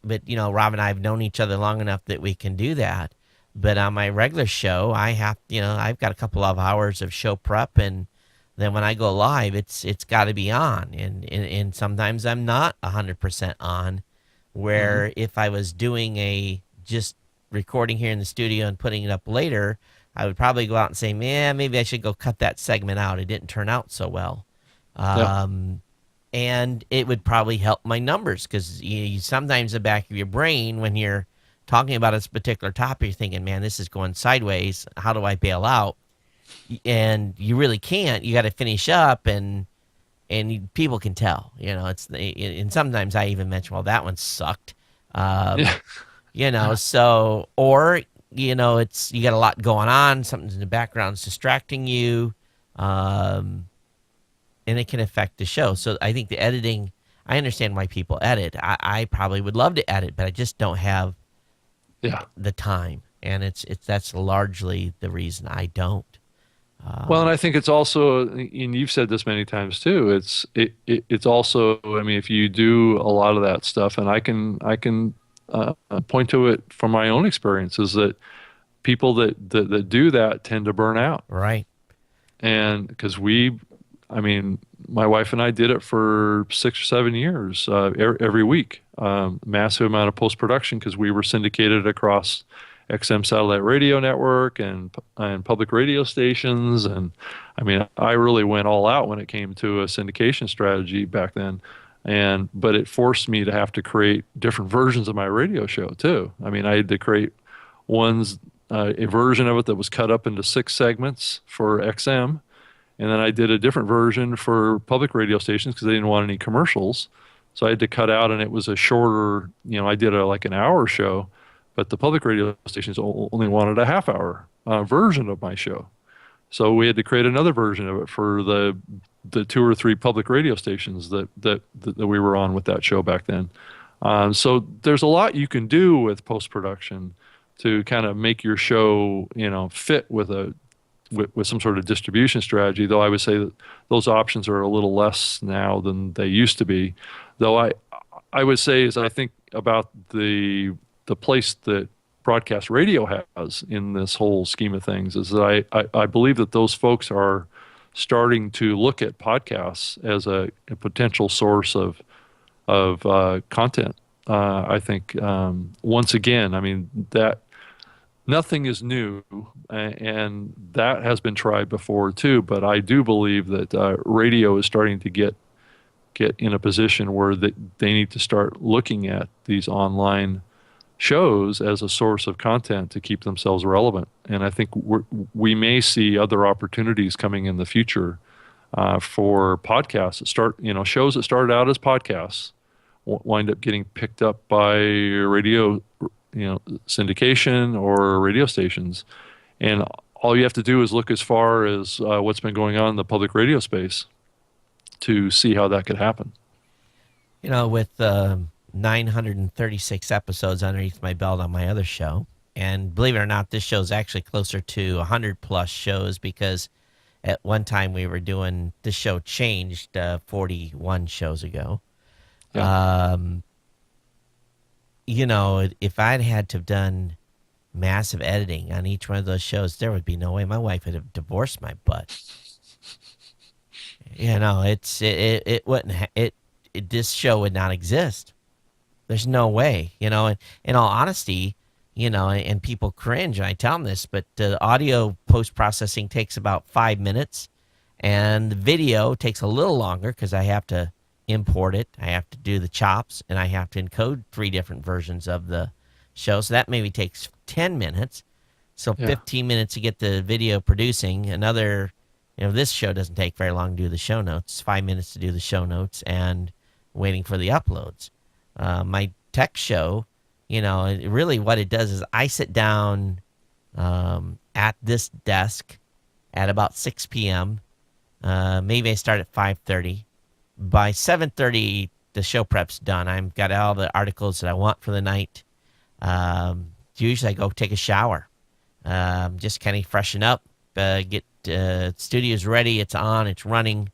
But Rob and I have known each other long enough that we can do that. But on my regular show, I've got a couple of hours of show prep, and then when I go live, it's got to be on. And sometimes I'm not 100% on, where if I was doing just recording here in the studio and putting it up later, I would probably go out and say, man, maybe I should go cut that segment out. It didn't turn out so well. Yeah. And it would probably help my numbers, because you sometimes the back of your brain, when you're talking about a particular topic, you're thinking, man, this is going sideways. How do I bail out? And you really can't. You got to finish up, and people can tell. And sometimes I even mention, well, that one sucked. Yeah. So, or it's, you got a lot going on. Something in the background's distracting you. And it can affect the show. So I think the editing, I understand why people edit. I probably would love to edit, but I just don't have Yeah. the time, and that's largely the reason I don't. Well, and I think it's also, and you've said this many times too. It's also, I mean, if you do a lot of that stuff, and I can point to it from my own experiences, that people that do that tend to burn out, Right. and because I mean, my wife and I did it for 6 or 7 years, every week, massive amount of post production, because we were syndicated across XM satellite radio network and public radio stations. And I mean, I really went all out when it came to a syndication strategy back then. But it forced me to have to create different versions of my radio show too. I mean, I had to create one's a version of it that was cut up into 6 segments for XM, and then I did a different version for public radio stations because they didn't want any commercials. So I had to cut out, and it was a shorter, I did like an hour show, but the public radio stations only wanted a half hour version of my show. So we had to create another version of it for the 2 or 3 public radio stations that we were on with that show back then. So there's a lot you can do with post production to kind of make your show, fit with some sort of distribution strategy. Though I would say that those options are a little less now than they used to be. Though I would say, as I think about the place that broadcast radio has in this whole scheme of things, is that I believe that those folks are starting to look at podcasts as a potential source of content. I think once again, I mean that nothing is new, and that has been tried before too. But I do believe that radio is starting to get in a position where they need to start looking at these online shows as a source of content to keep themselves relevant. And I think we may see other opportunities coming in the future for podcasts that shows that started out as podcasts wind up getting picked up by radio, syndication or radio stations. And all you have to do is look as far as what's been going on in the public radio space to see how that could happen. With 936 episodes underneath my belt on my other show, and believe it or not, this show is actually closer to 100 plus shows, because at one time we were doing, this show changed 41 shows ago. Yeah. If I'd had to have done massive editing on each one of those shows, there would be no way my wife would have divorced my butt. It wouldn't. This show would not exist. There's no way. And in all honesty, and people cringe when I tell them this, but the audio post processing takes about 5 minutes, and the video takes a little longer because I have to import it, I have to do the chops, and I have to encode 3 different versions of the show. So that maybe takes 10 minutes. So Yeah. 15 minutes to get the video producing. Another, this show doesn't take very long to do the show notes. 5 minutes to do the show notes and waiting for the uploads. My tech show, really what it does is I sit down at this desk at about 6 p.m. Maybe I start at 5:30. By 7:30, the show prep's done. I've got all the articles that I want for the night. Usually I go take a shower, just kind of freshen up, get studio's ready, it's on, it's running.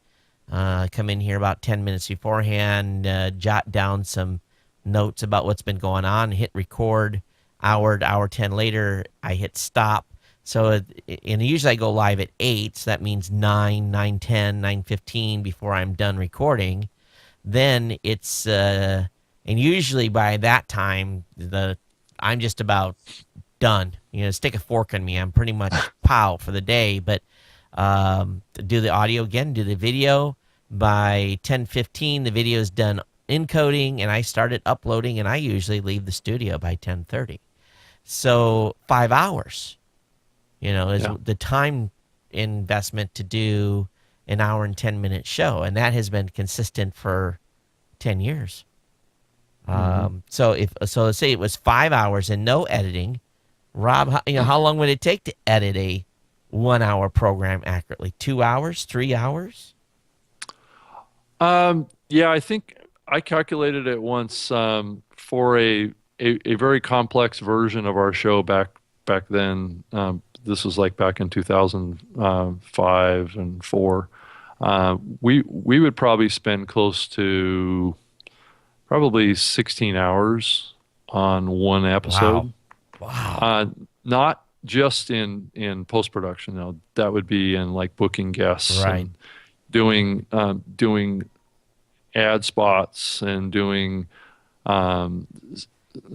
Come in here about 10 minutes beforehand, jot down some notes about what's been going on, hit record. Hour 10 later, I hit stop. So, and usually I go live at 8, so that means 9, 9:10, 9:15 before I'm done recording. Then it's, and usually by that time, I'm just about done. Stick a fork in me. I'm pretty much pow for the day. But do the audio again, do the video. By 10:15, the video is done encoding, and I started uploading, and I usually leave the studio by 10:30. So 5 hours. Is the time investment to do an hour and 10-minute show. And that has been consistent for 10 years. Mm-hmm. So let's say it was 5 hours and no editing. Rob, how long would it take to edit a 1 hour program accurately? 2 hours, 3 hours? Yeah, I think I calculated it once for a very complex version of our show back then. This was like back in 2005 and 4. We would probably spend close to probably 16 hours on one episode. Wow. Not just in post production. That would be in like booking guests, Right. and doing ad spots, and doing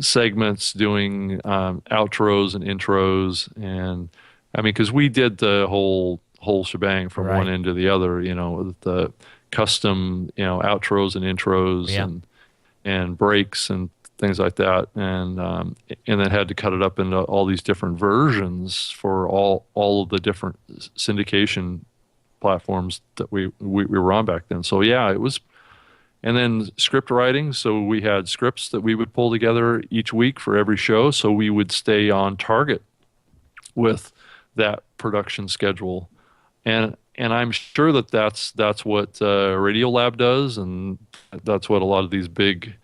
segments, doing outros and intros, and I mean, because we did the whole shebang from one Right. end to the other, with the custom, outros and intros Yeah. and breaks and things like that, and then had to cut it up into all these different versions for all of the different syndication platforms that we were on back then. So yeah, it was. And then script writing. So we had scripts that we would pull together each week for every show. So we would stay on target with that production schedule. And I'm sure that that's what Radiolab does, and that's what a lot of these big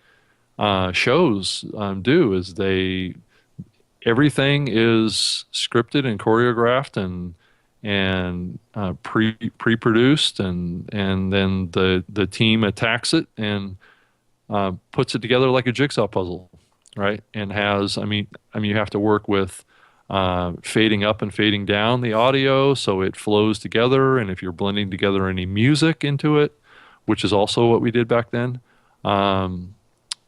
shows do. Is they everything is scripted and choreographed and pre-produced, and then the team attacks it and puts it together like a jigsaw puzzle, right? And you have to work with fading up and fading down the audio so it flows together. And if you're blending together any music into it, which is also what we did back then, um,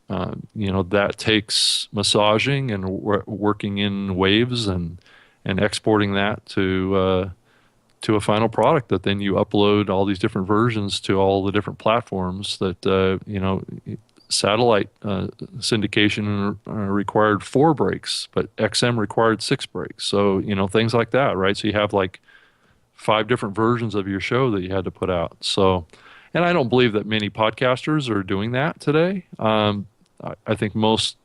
that takes massaging and working in waves and exporting that to a final product that then you upload all these different versions to all the different platforms that satellite syndication required 4 breaks, but XM required 6 breaks. So, things like that, right? So you have like 5 different versions of your show that you had to put out. So, and I don't believe that many podcasters are doing that today. I think most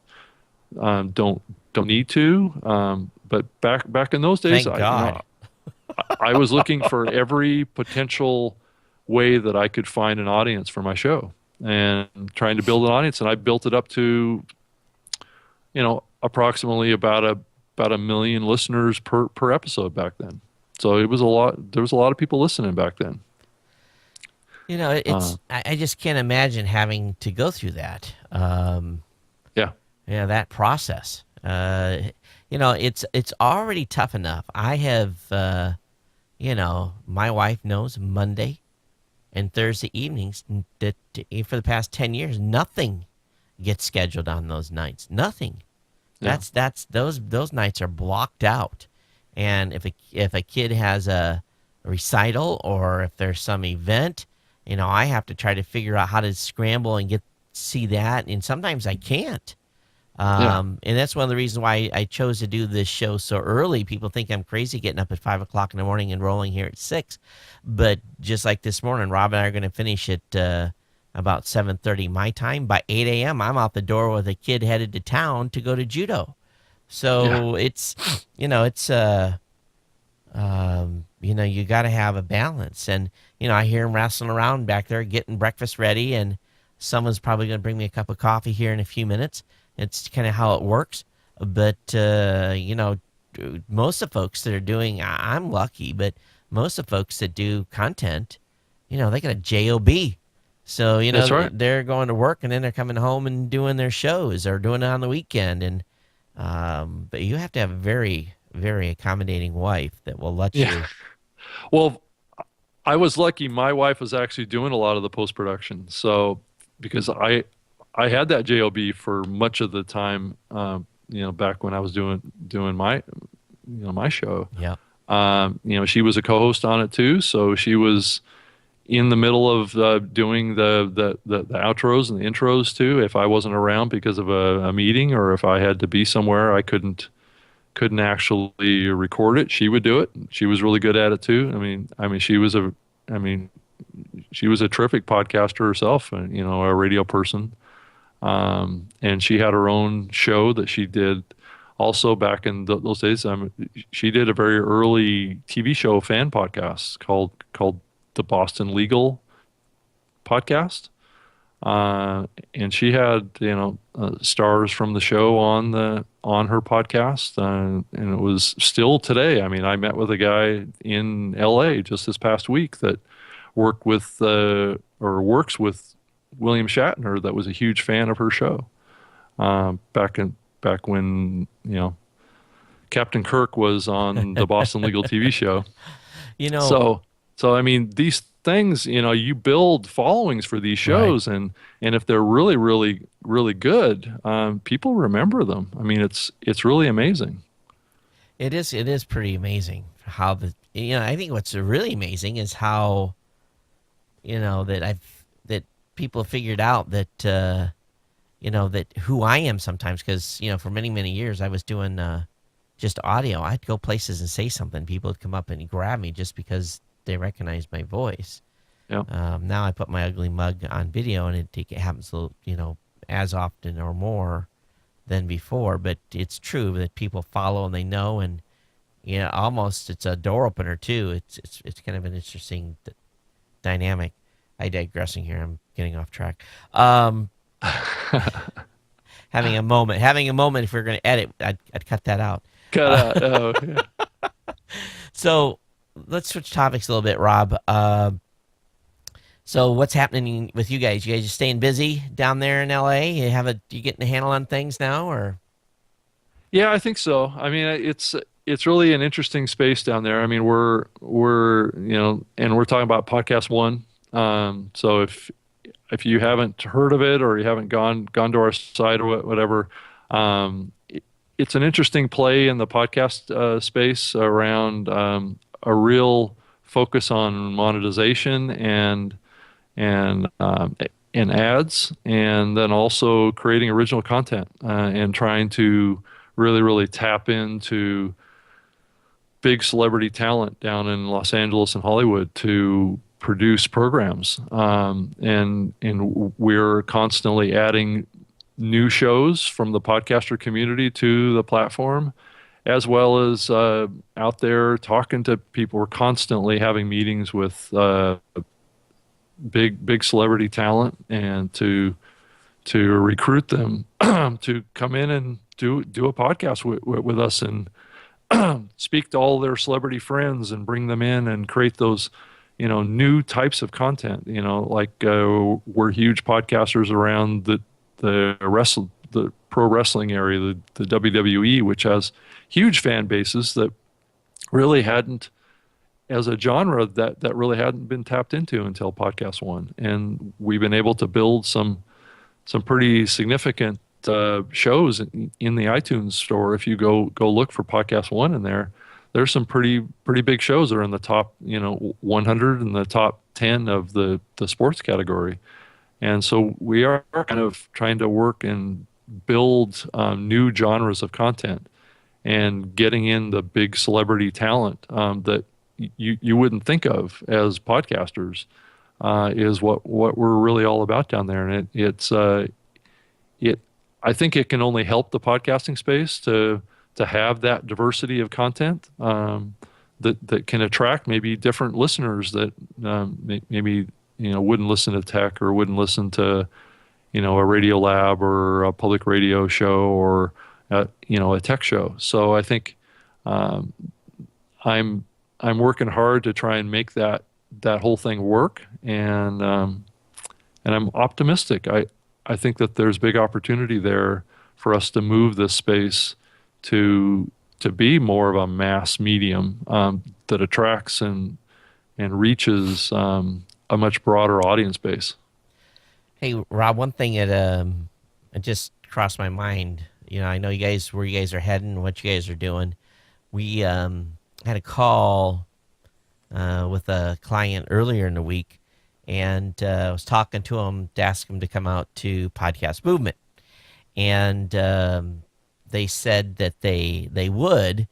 don't need to. But back in those days, Thank God. I was looking for every potential way that I could find an audience for my show and trying to build an audience. And I built it up to, approximately about a million listeners per episode back then. So it was a lot. There was a lot of people listening back then. Uh, I just can't imagine having to go through that. yeah, Yeah, that process. It's already tough enough. I have, my wife knows Monday and Thursday evenings that for the past 10 years, nothing gets scheduled on those nights. Nothing. yeah, That's those nights are blocked out. And if a kid has a recital or if there's some event, I have to try to figure out how to scramble and see that. And sometimes I can't. yeah, And that's one of the reasons why I chose to do this show so early. People think I'm crazy getting up at 5 o'clock in the morning and rolling here at 6. But just like this morning, Rob and I are going to finish at about 7:30 my time. By 8 a.m., I'm out the door with a kid headed to town to go to judo. yeah, So you got to have a balance. And, I hear him wrestling around back there getting breakfast ready, and someone's probably going to bring me a cup of coffee here in a few minutes. It's kind of how it works. But, most of the folks that are doing, I'm lucky, but most of the folks that do content, they got a job. So, that's right. they're going to work and then they're coming home and doing their shows or doing it on the weekend. And, but you have to have a very, very accommodating wife that will let Yeah. you. Well, I was lucky. My wife was actually doing a lot of the post production. So because I had that job for much of the time, back when I was doing my show. Yeah. She was a co-host on it too, so she was in the middle of doing the outros and the intros too. If I wasn't around because of a meeting or if I had to be somewhere, I couldn't actually record it. She would do it. She was really good at it too. I mean, she was a terrific podcaster herself, and a radio person. And she had her own show that she did also back in those days. She did a very early TV show fan podcast called the Boston Legal Podcast. And she had stars from the show on her podcast, and it was still today. I mean, I met with a guy in L.A. just this past week that works with William Shatner, that was a huge fan of her show back when Captain Kirk was on the Boston Legal TV show. You know, So So I mean, these things, you build followings for these Right. shows, and if they're really, really, really good, people remember them. I mean, it's really amazing. It is pretty amazing how I think what's really amazing is how, that people have figured out that, that who I am sometimes, because, for many, many years I was doing just audio. I'd go places and say something. People would come up and grab me just because they recognized my voice. Yeah. Now I put my ugly mug on video, and it happens, as often or more than before. But it's true that people follow and they know, and almost it's a door opener too. It's kind of an interesting dynamic. I digressing here. I'm getting off track. Um, having a moment. If we're going to edit, I'd cut that out. Cut Uh, out. Oh, yeah. so let's switch topics a little bit, Rob. So what's happening with you guys? You guys just staying busy down there in LA? You getting a handle on things now, or? Yeah, I think so. I mean, it's really an interesting space down there. I mean, and we're talking about Podcast One. So if you haven't heard of it or you haven't gone to our site or whatever, it's an interesting play in the podcast space around a real focus on monetization and and ads, and then also creating original content and trying to really, really tap into big celebrity talent down in Los Angeles and Hollywood to produce programs. And we're constantly adding new shows from the podcaster community to the platform, as well as out there talking to people. We're constantly having meetings with big celebrity talent and to recruit them to come in and do a podcast with us and speak to all their celebrity friends and bring them in and create those, new types of content. Like we're huge podcasters around the pro wrestling area, the WWE, which has huge fan bases that really hadn't, as a genre, that really hadn't been tapped into until Podcast One, and we've been able to build some pretty significant shows in the iTunes store. If you go look for Podcast One in there, there's some pretty big shows that are in the top 100 and the top 10 of the sports category. And so we are kind of trying to work and build new genres of content and getting in the big celebrity talent that you wouldn't think of as podcasters is what we're really all about down there. And it I think it can only help the podcasting space to have that diversity of content that can attract maybe different listeners that maybe wouldn't listen to tech or wouldn't listen to a radio lab or a public radio show or a tech show. So I think um, I'm I'm working hard to try and make that whole thing work, and I'm optimistic. I think that there's big opportunity there for us to move this space to be more of a mass medium that attracts and reaches a much broader audience base. Hey, Rob, one thing it just crossed my mind. I know you guys where you guys are heading, what you guys are doing. We had a call with a client earlier in the week, and I was talking to him to ask him to come out to Podcast Movement, and they said that they would.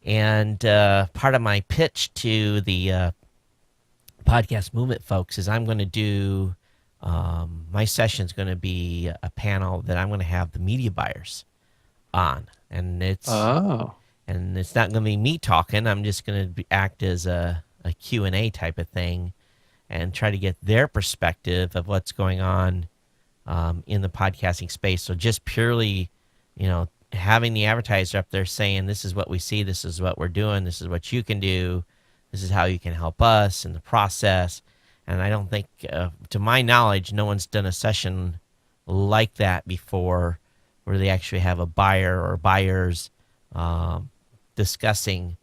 And part of my pitch to the Podcast Movement folks is I'm going to do my session's going to be a panel that I'm going to have the media buyers on, and Oh, it's not going to be me talking. I'm just going to act as a Q&A type of thing and try to get their perspective of what's going on in the podcasting space. So just purely, having the advertiser up there saying, this is what we see, this is what we're doing, this is what you can do, this is how you can help us in the process. And I don't think, to my knowledge, no one's done a session like that before where they actually have a buyer or buyers discussing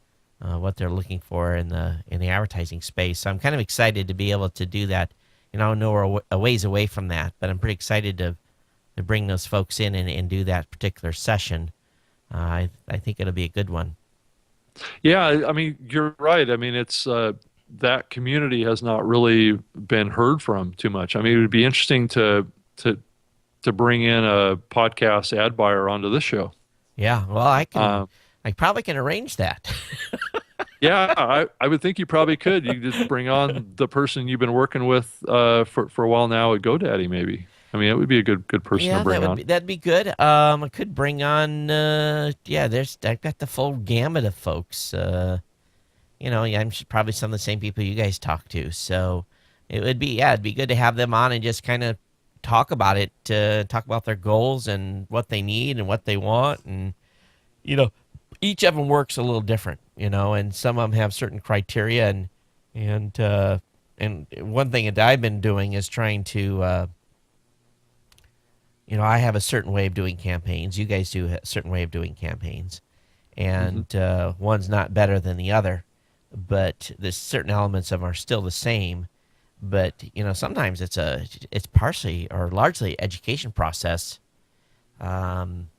what they're looking for in the advertising space. So I'm kind of excited to be able to do that. I know we're a ways away from that, but I'm pretty excited to bring those folks in and do that particular session. I think it'll be a good one. Yeah, I mean, you're right. I mean, it's that community has not really been heard from too much. I mean, it would be interesting to to bring in a podcast ad buyer onto this show. Yeah, well, Uh, I probably can arrange that. yeah, I would think you probably could. You just bring on the person you've been working with for a while now at GoDaddy, maybe. I mean, it would be a good person to Yeah, bring on. that'd be good. I could bring on yeah, I've got the full gamut of folks. Yeah, probably some of the same people you guys talk to. So it'd be good to have them on and just kind of talk about it, talk about their goals and what they need and what they want, and you know, each of them works a little different, and some of them have certain criteria, and uh, and one thing that I've been doing is trying to, I have a certain way of doing campaigns. You guys do a certain way of doing campaigns, Hmm. and one's not better than the other, but there's certain elements of them are still the same. But sometimes it's partially or largely education process, um,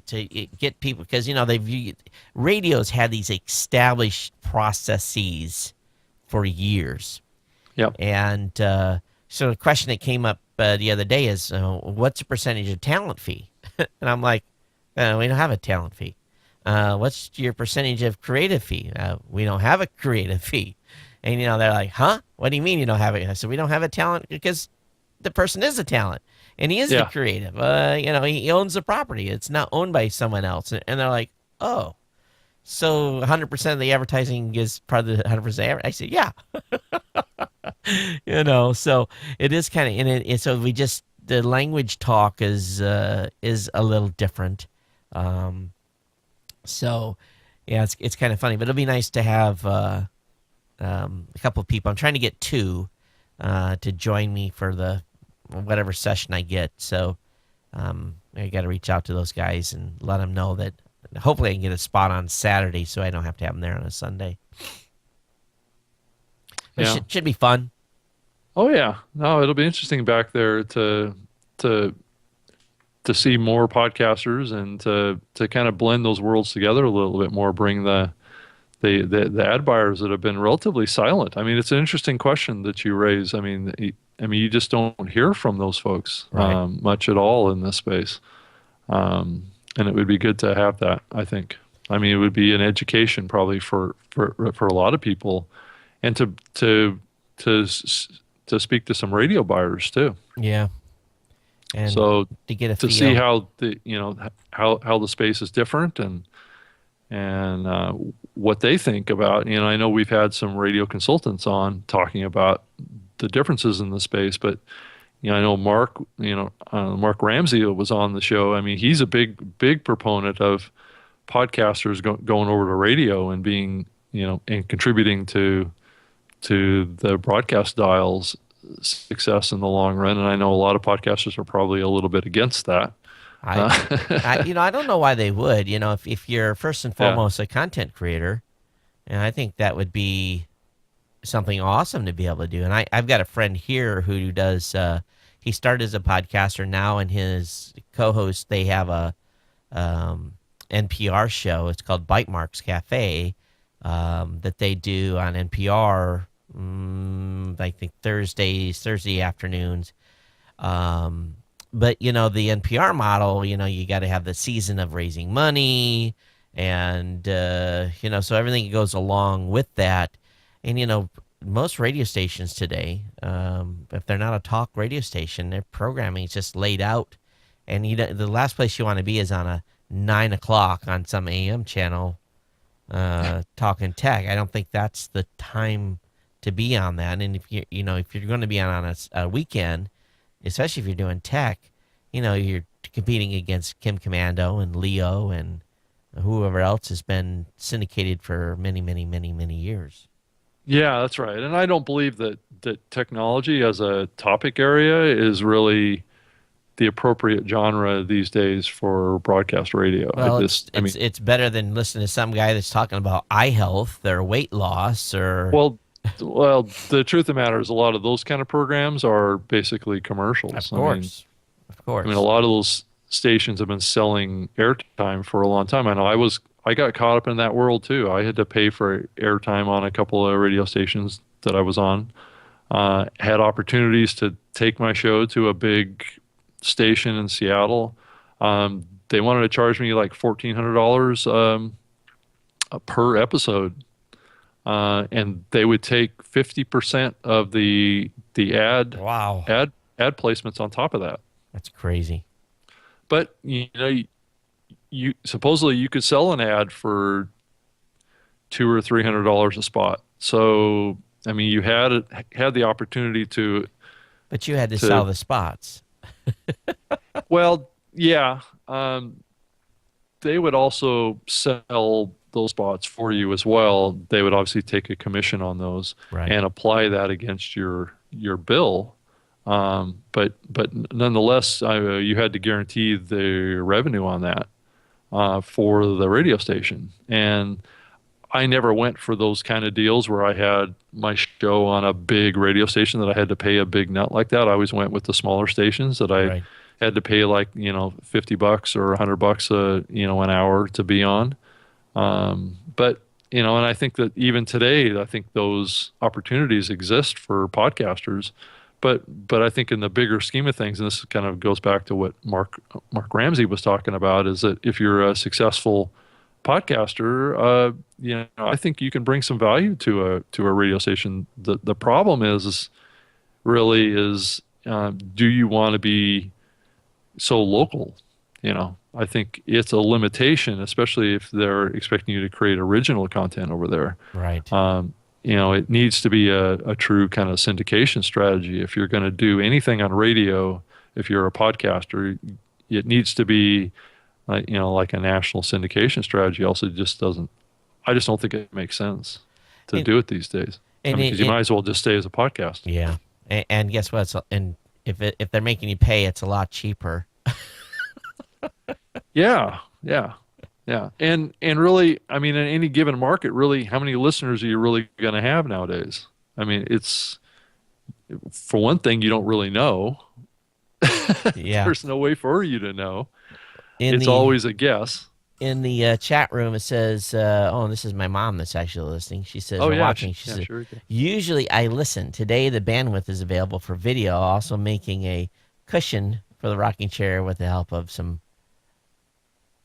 to get people, because radio's had these established processes for years, Yep. and so the question that came up the other day is, what's the percentage of talent fee? And I'm like, we don't have a talent fee. What's your percentage of creative fee? We don't have a creative fee. And they're like, huh? What do you mean you don't have it? I said, we don't have a talent because the person is a talent and he is the Yeah. creative. He owns the property. It's not owned by someone else. And they're like, oh, so 100% of the advertising is part of the 100%. I said, yeah. So it is kind of in it. So the language talk is a little different. Um, so yeah, it's kind of funny, but it'll be nice to have a couple of people. I'm trying to get two to join me for the whatever session I get. So I got to reach out to those guys and let them know that hopefully I can get a spot on Saturday, so I don't have to have them there on a Sunday. But it Yeah. should be fun. Oh yeah. No, it'll be interesting back there to to see more podcasters and to kind of blend those worlds together a little bit more, bring the ad buyers that have been relatively silent. I mean, it's an interesting question that you raise. I mean, you just don't hear from those folks Right. much at all in this space, and it would be good to have that. I think. I mean, it would be an education probably for a lot of people, and to s- to speak to some radio buyers too. Yeah. And So to get a to see feel. how how the space is different and what they think about. I know we've had some radio consultants on talking about the differences in the space, but I know Mark Ramsey was on the show. I mean, he's a big proponent of podcasters going over to radio and being and contributing to the broadcast dials success in the long run. And I know a lot of podcasters are probably a little bit against that. I, Uh, I don't know why they would. If you're first and yeah. foremost a content creator, and I think that would be something awesome to be able to do. And I've got a friend here who does. He started as a podcaster now, and his co-host, they have a NPR show. It's called Bite Marks Cafe, that they do on NPR. I think Thursday afternoons. Um, but the NPR model, you got to have the season of raising money, and so everything that goes along with that. And most radio stations today, if they're not a talk radio station, their programming is just laid out, and the last place you want to be is on a 9 o'clock on some AM channel, talking tech. I don't think that's the time to be on that. And if you're going to be on a weekend, especially if you're doing tech, you're competing against Kim Commando and Leo and whoever else has been syndicated for many, many, many, many years. Yeah, that's right. And I don't believe that technology as a topic area is really the appropriate genre these days for broadcast radio. Well, it's better than listening to some guy that's talking about eye health or weight loss or Well, the truth of the matter is a lot of those kind of programs are basically of commercials. course. Of A course. lot of those stations have been selling airtime for a long time. I got caught up in that world too. I had to pay for airtime on a couple of radio stations that I was on. Had opportunities to take my show to a big station in Seattle. They wanted to charge me like $1,400 per episode, and they would take 50% of the Wow. ad placements on top of that. That's crazy. But you supposedly you could sell an ad for $200 or $300 a spot. So I mean, you had the opportunity But you had to sell to the spots. well, yeah. They would also sell those spots for you as well. They would obviously take a commission on those Right. and apply that against your bill. But nonetheless, you had to guarantee the revenue on that for the radio station. And I never went for those kind of deals where I had my show on a big radio station that I had to pay a big nut like that. I always went with the smaller stations that I Right. had to pay like, $50 or $100 an hour to be on. But and I think that even today, I think those opportunities exist for podcasters. But I think in the bigger scheme of things, and this kind of goes back to what Mark Ramsey was talking about, is that if you're a successful podcaster, I think you can bring some value to a radio station. The problem is really is do you want to be so local? I think it's a limitation, especially if they're expecting you to create original content over there. Right. It needs to be a true kind of syndication strategy. If you're going to do anything on radio, if you're a podcaster, it needs to be like a national syndication strategy. Also, I just don't think it makes sense to And, do it these days. I and mean, because you might as well just stay as a podcast. yeah. And guess what? And if they're making you pay, it's a lot cheaper. Yeah, yeah, yeah. And really, I mean, in any given market, really, how many listeners are you really going to have nowadays? I mean, it's for one thing, you don't really know. Yeah. There's no way for you to know. In It's the always a guess. in the chat room, it says, "Oh, and this is my mom that's actually listening." She says, Oh "Or yeah, watching." She yeah, says, sure. Okay. "Usually I listen. Today the bandwidth is available for video. Also making a cushion for the rocking chair with the help of some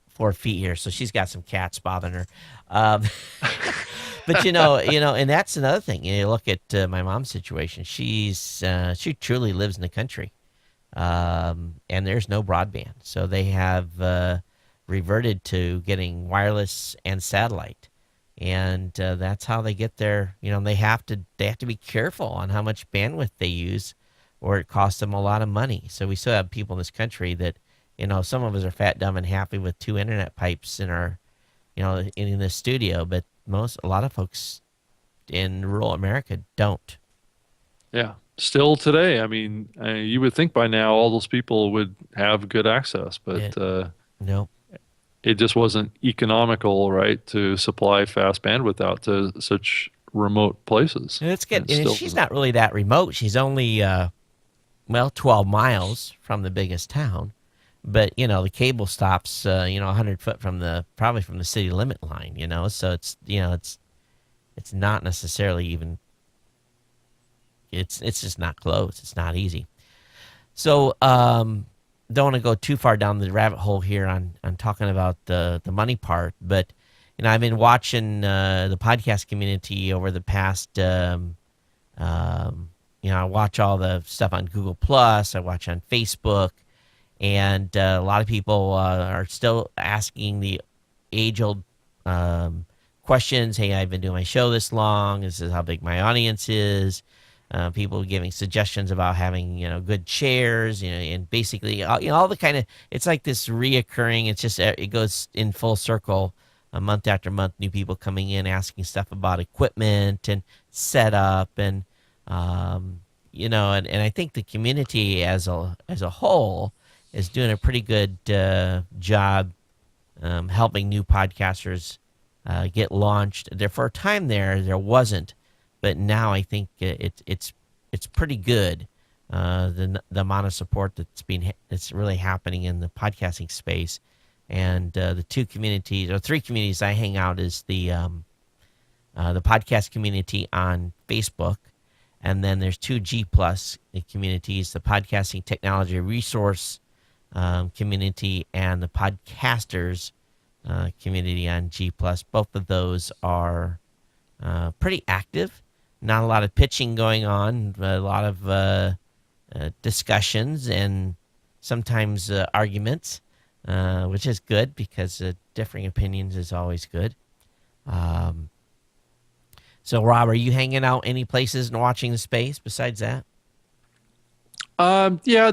4 feet here." So she's got some cats bothering her. Um, but and that's another thing. You look at my mom's situation. She truly lives in the country, and there's no broadband, so they have reverted to getting wireless and satellite, and that's how they get their. They have to be careful on how much bandwidth they use, or it costs them a lot of money. So we still have people in this country that, some of us are fat, dumb, and happy with 2 internet pipes in the studio, but a lot of folks in rural America don't. Yeah. Still today, I mean, you would think by now all those people would have good access, Yeah, but no. it just wasn't economical, right, to supply fast bandwidth out to such remote places. And it's And good. it And still she's isn't. not really that remote. She's only 12 miles from the biggest town. But the cable stops 100 foot probably from the city limit line. So it's not necessarily even. It's just not close. It's not easy. So don't want to go too far down the rabbit hole here on talking about the money part, but I've been watching the podcast community over the past. I watch all the stuff on Google Plus. I watch on Facebook, and a lot of people are still asking the age-old questions. Hey, I've been doing my show this long. This is how big my audience is. People giving suggestions about having good chairs, and basically all the kind of, it's like this reoccurring. It's just it goes in full circle, month after month. New people coming in asking stuff about equipment and setup, and and I think the community as a whole is doing a pretty good job helping new podcasters get launched. There for a time there wasn't, but now I think it's pretty good. The amount of support that's really happening in the podcasting space, and the two communities or three communities I hang out is the podcast community on Facebook, and then there's two G plus communities: the podcasting technology resource community and the podcasters community on G plus. Both of those are pretty active. Not a lot of pitching going on, but a lot of discussions and sometimes arguments, which is good because differing opinions is always good. Um, so, Rob, are you hanging out any places and watching the space besides that? Yeah,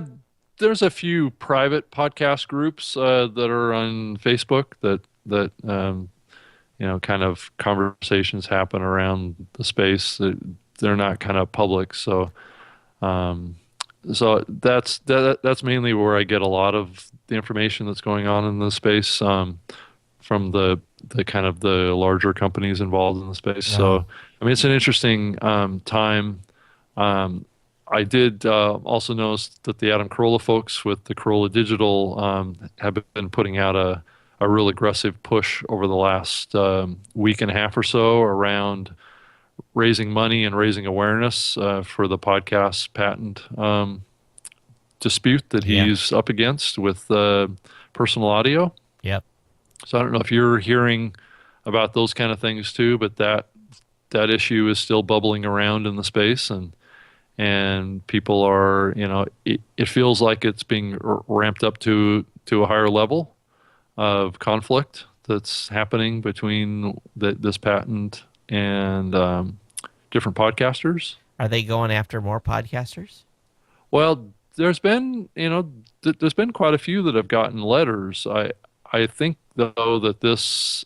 there's a few private podcast groups that are on Facebook that kind of conversations happen around the space. They're not kind of public, um, so that's mainly where I get a lot of the information that's going on in the space, from the kind of the larger companies involved in the space. No. So I mean, it's an interesting time. Um, I did also notice that the Adam Carolla folks with the Carolla Digital have been putting out a real aggressive push over the last week and a half or so around raising money and raising awareness for the podcast patent dispute that Yeah. he's up against with personal audio. Yep. So I don't know if you're hearing about those kind of things too, but that issue is still bubbling around in the space, and people are, it feels like it's being ramped up to a higher level of conflict that's happening between this patent and different podcasters. Are they going after more podcasters? Well, there's been quite a few that have gotten letters. I think though that this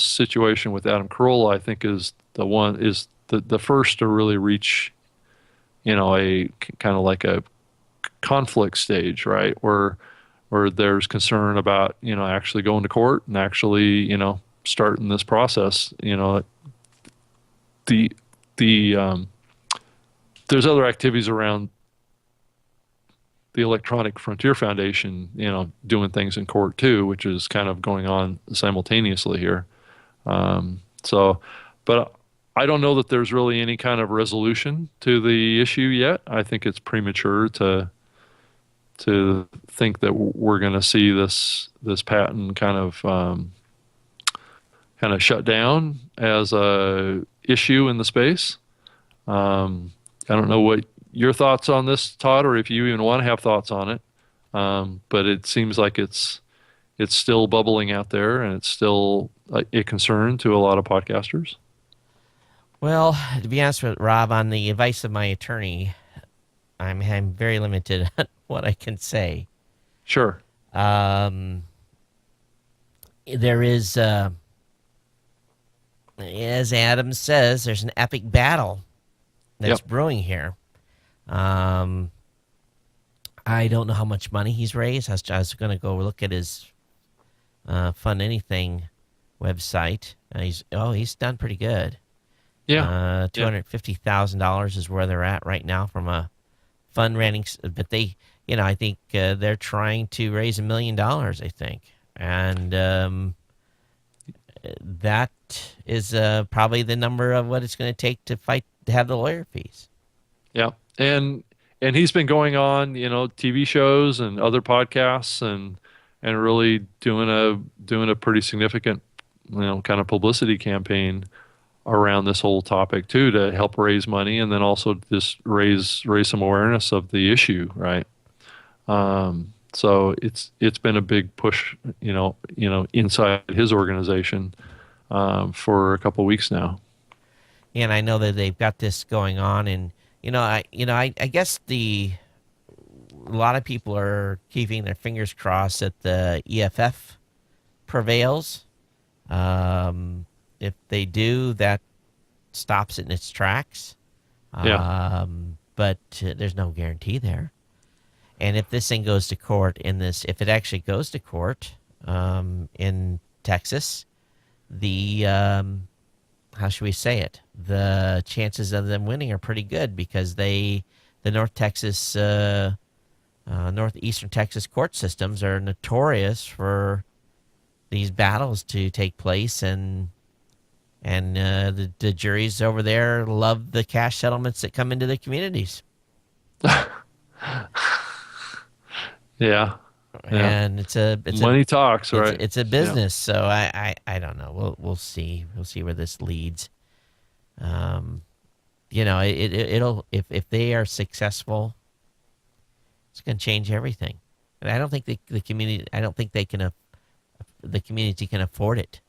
situation with Adam Carolla, I think is the first to really reach, a kind of like a conflict stage, right? Where there's concern about, actually going to court and actually, starting this process. The the There's other activities around the Electronic Frontier Foundation, doing things in court too, which is kind of going on simultaneously here. But I don't know that there's really any kind of resolution to the issue yet. I think it's premature to think that we're going to see this patent kind of shut down as a issue in the space. I don't know what your thoughts on this, Todd, or if you even want to have thoughts on it. But it seems like it's still bubbling out there, and it's still a concern to a lot of podcasters. Well, to be honest with Rob, on the advice of my attorney, I'm very limited on what I can say. Sure. Um, there is, as Adam says, there's an epic battle that's Yep. brewing here. Um, I don't know how much money he's raised. I was going to go look at his Fund Anything website. He's done pretty good. Yeah. Yeah. $250,000 is where they're at right now from a fundraising. But I think they're trying to raise $1 million. I think, and that is probably the number of what it's going to take to fight to have the lawyer fees. Yeah. And he's been going on, TV shows and other podcasts, and really doing a pretty significant, kind of publicity campaign around this whole topic too, to help raise money and then also just raise some awareness of the issue, right? So it's been a big push, inside his organization for a couple of weeks now. And I know that they've got this going on, and I guess a lot of people are keeping their fingers crossed that the EFF prevails. If they do, that stops it in its tracks. Yeah. But there's no guarantee there. And if this thing goes to court if it actually goes to court in Texas, the how should we say it? The chances of them winning are pretty good because the northeastern Texas court systems are notorious for these battles to take place, and the juries over there love the cash settlements that come into the communities. Yeah. Yeah. And it's a Money talks, it's right? it's a Yeah. business, so I don't know. We'll see where this leads. Um, it'll if they are successful, it's going to change everything. And I don't think the community. I don't think the community can afford it.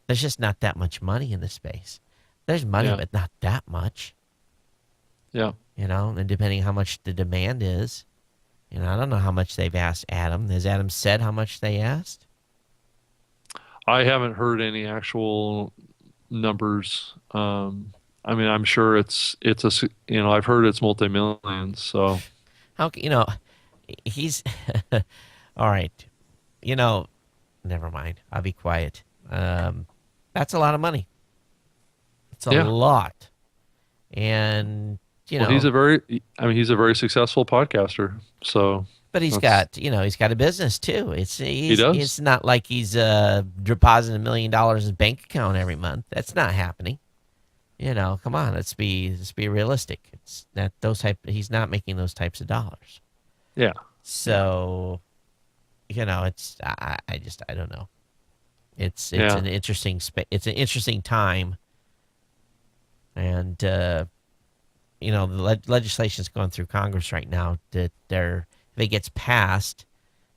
There's just not that much money in the space. There's money, Yeah. but not that much. Yeah. And depending how much the demand is, I don't know how much they've asked Adam. Has Adam said how much they asked? I haven't heard any actual numbers. I mean, I'm sure I've heard it's multi-millions. So How he's all right. You know, Never mind. I'll be quiet. That's a lot of money. It's a yeah. lot, and you Well, know, he's a very successful podcaster. So but that's he's got a business too. he does. It's not like he's depositing $1 million in his bank account every month. That's not happening. Come on, let's be realistic. It's not those type. He's not making those types of dollars. Yeah. Yeah. So, it's I don't know. It's Yeah. an interesting it's an interesting time, and the legislation's going through Congress right now that if it gets passed,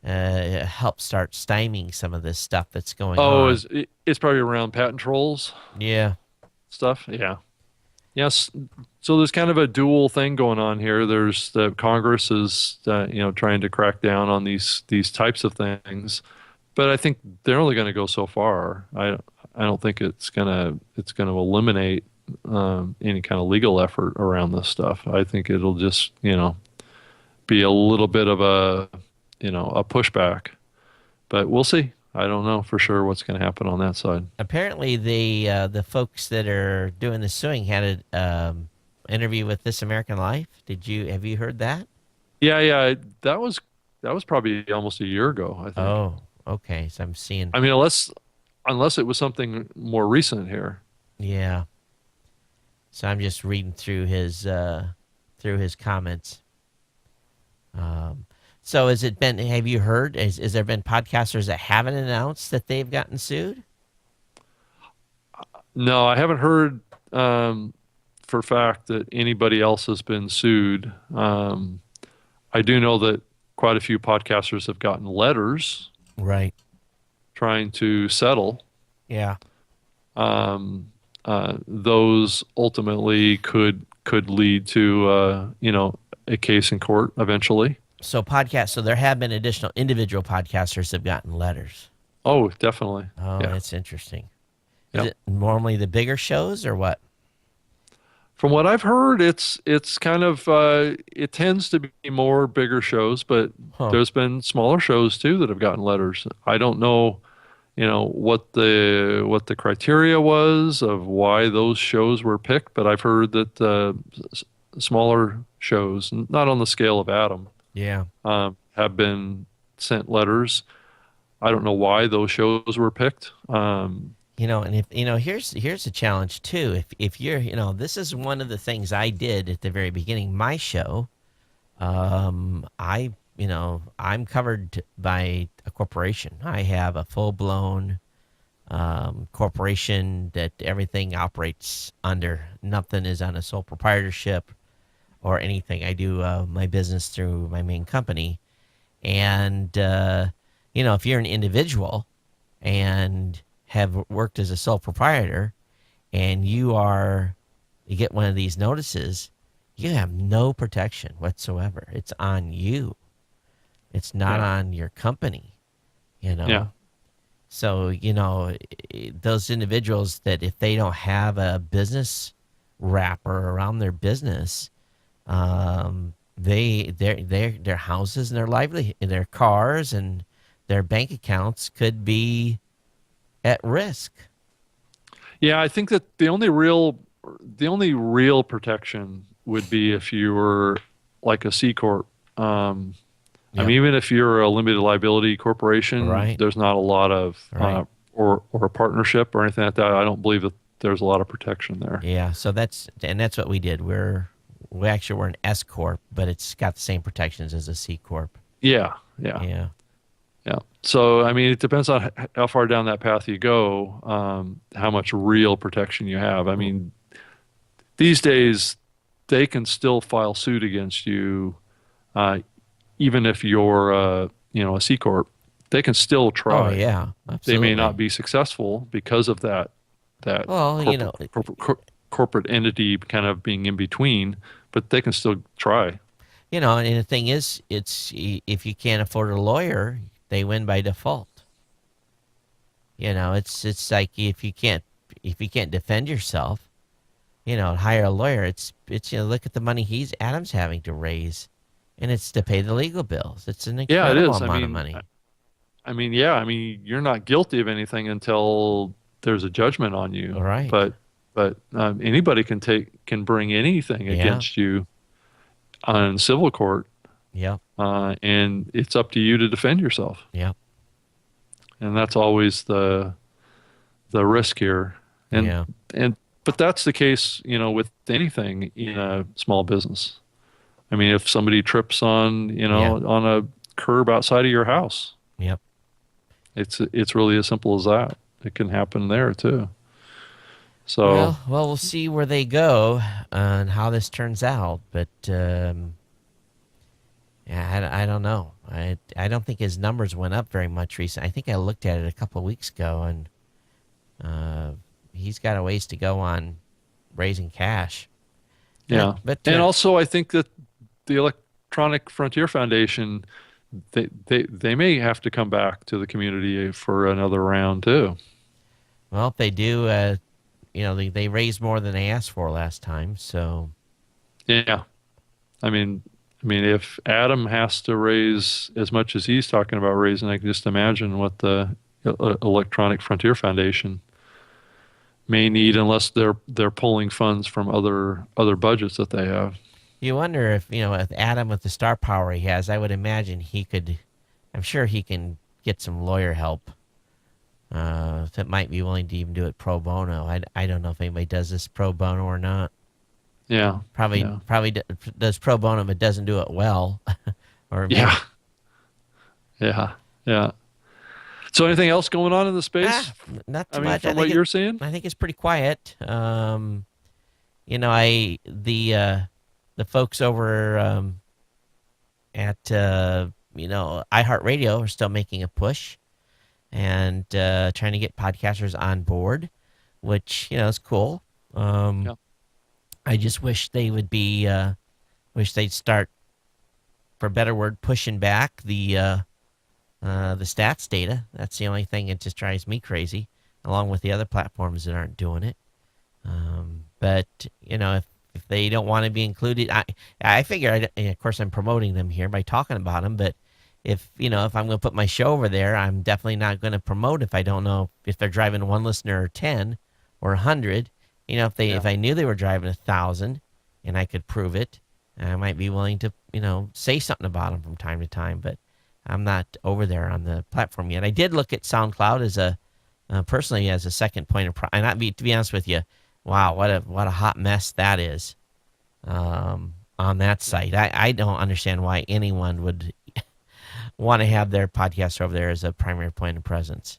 it helps start stymieing some of this stuff that's going Oh, on. it's probably around patent trolls Yeah, stuff. Yeah. Yes. So there's kind of a dual thing going on here. There's the Congress is trying to crack down on these types of things, but I think they're only going to go so far. I don't think it's gonna eliminate any kind of legal effort around this stuff. I think it'll just be a little bit of a pushback, but we'll see. I don't know for sure what's going to happen on that side. apparently the folks that are doing the suing had an interview with This American Life. Have you heard that? Yeah, yeah, that was probably almost a year ago, I think. Oh, okay. So I'm seeing. I mean, unless it was something more recent here. Yeah. So I'm just reading through his comments. So have you heard, has there been podcasters that haven't announced that they've gotten sued? No, I haven't heard for a fact that anybody else has been sued. I do know that quite a few podcasters have gotten letters Right. trying to settle. Yeah. Those ultimately could lead to a case in court eventually. So there have been additional individual podcasters that have gotten letters. Oh, definitely. Oh, Yeah. that's interesting. Is Yep. it normally the bigger shows or what? From what I've heard, it's kind of it tends to be more bigger shows, but Huh. there's been smaller shows too that have gotten letters. I don't know, what the criteria was of why those shows were picked, but I've heard that smaller shows, not on the scale of Adam, Yeah. have been sent letters. I don't know why those shows were picked. And if here's the challenge too. If you're, this is one of the things I did at the very beginning. My show, I'm covered by a corporation. I have a full blown corporation that everything operates under. Nothing is on a sole proprietorship or anything. I do my business through my main company, and if you're an individual and have worked as a sole proprietor and you get one of these notices, you have no protection whatsoever. It's on you. It's not Yeah, on your company, you yeah, know. So, those individuals that if they don't have a business wrapper around their business, their houses and their lively their cars and their bank accounts could be at risk. Yeah, I think that the only real protection would be if you were like a C corp. Um, I Yep. mean, even if you're a limited liability corporation, Right. there's not a lot of Right. or a partnership or anything like that. I don't believe that there's a lot of protection there. Yeah. So that's what we did. We're an S corp, but it's got the same protections as a C corp. Yeah, yeah, Yeah. yeah. So I mean, it depends on how far down that path you go, how much real protection you have. I mean, these days they can still file suit against you, uh, even if you're a C corp. They can still Oh try. yeah, They may not absolutely. be successful because of that Well, corporate entity kind of being in between, but they can still try. and the thing is, if you can't afford a lawyer, they win by default. It's like if you can't defend yourself, hire a lawyer. It's look at the money he's Adam's having to raise, and it's to pay the legal bills. It's an Yeah, it incredible is. I amount of mean, money. yeah. I mean, you're not guilty of anything until there's a judgment on All you. right. But anybody can bring anything Yeah. against you on civil court, Yep. and it's up to you to defend yourself. Yep. And that's always the risk here. And Yeah. and but that's the case, with anything in a small business. I mean, if somebody trips Yeah. on a curb outside of your house, Yep. it's really as simple as that. It can happen there too. So, Well, we'll see where they go and how this turns out. But yeah, I don't know. I don't think his numbers went up very much recently. I think I looked at it a couple of weeks ago, and uh, he's got a ways to go on raising cash. yeah. But And also I think that the Electronic Frontier Foundation, they may have to come back to the community for another round too. well, if they do, they raised more than they asked for last time. So Yeah. I mean, if Adam has to raise as much as he's talking about raising, I can just imagine what the Electronic Frontier Foundation may need, unless they're pulling funds from other budgets that they have. you wonder if with Adam with the star power he has, I would imagine he could. I'm sure he can get some lawyer help that might be willing to even do it pro bono. I don't know if anybody does this pro bono or not. Yeah. Probably Yeah. probably does pro bono but doesn't do it well, or maybe Yeah. Yeah. Yeah. So anything else going on in the space? not I too mean, much. from what you're seeing? I think it's pretty quiet. I the folks over at iHeartRadio are still making a push and trying to get podcasters on board, which is cool. Um, Yeah. I just wish they would wish they'd start, for a better word, pushing back the stats data. That's the only thing that just drives me crazy, along with the other platforms that aren't doing it. But if they don't want to be included, I figure, and of course, I'm promoting them here by talking about them. But if I'm going to put my show over there, I'm definitely not going to promote if I don't know if they're driving one listener or 10 or 100. If Yeah. I knew they were driving 1,000 and I could prove it, I might be willing to say something about them from time to time. But I'm not over there on the platform yet. I did look at SoundCloud as personally as a second point of and to be honest with you, wow, what a hot mess that is on that site. I don't understand why anyone would want to have their podcast over there as a primary point of presence.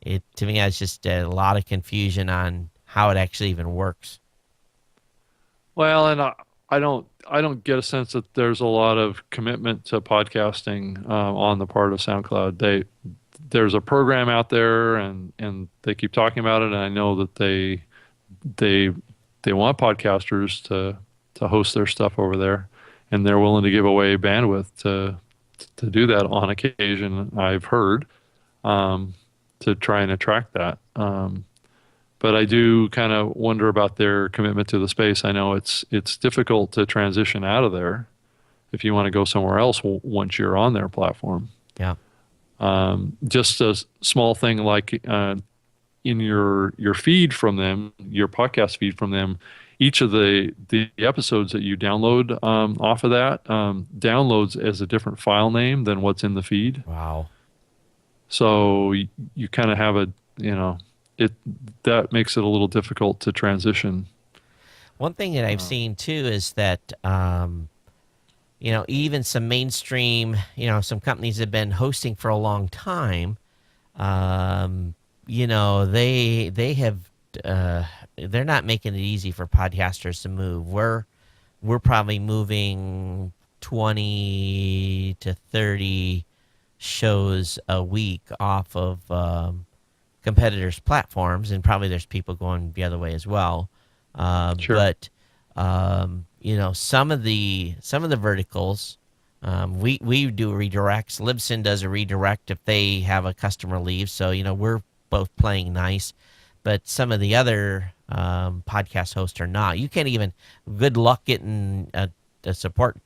It to me it's just a lot of confusion on how it actually even works. Well, and I don't get a sense that there's a lot of commitment to podcasting on the part of SoundCloud. There's a program out there, and they keep talking about it. And I know that they they want podcasters to host their stuff over there, and they're willing to give away bandwidth to do that on occasion. I've heard, to try and attract that. But I do kind of wonder about their commitment to the space. I know it's difficult to transition out of there, if you want to go somewhere else once you're on their platform. Yeah. Just a small thing like in your feed from them, your podcast feed from them, each of the episodes that you download off of that downloads as a different file name than what's in the feed. Wow. So you kind of have a, you know, it that makes it a little difficult to transition. One thing that I've Uh, seen too is that even some mainstream, some companies have been hosting for a long time. Um, they have uh, they're not making it easy for podcasters to move. We're probably moving 20 to 30 shows a week off of competitors' platforms, and probably there's people going the other way as well. sure. But some of the verticals, we do redirects. Libsyn does a redirect if they have a customer leave. So we're both playing nice, but some of the other podcast hosts are not. You can't even. Good luck getting a support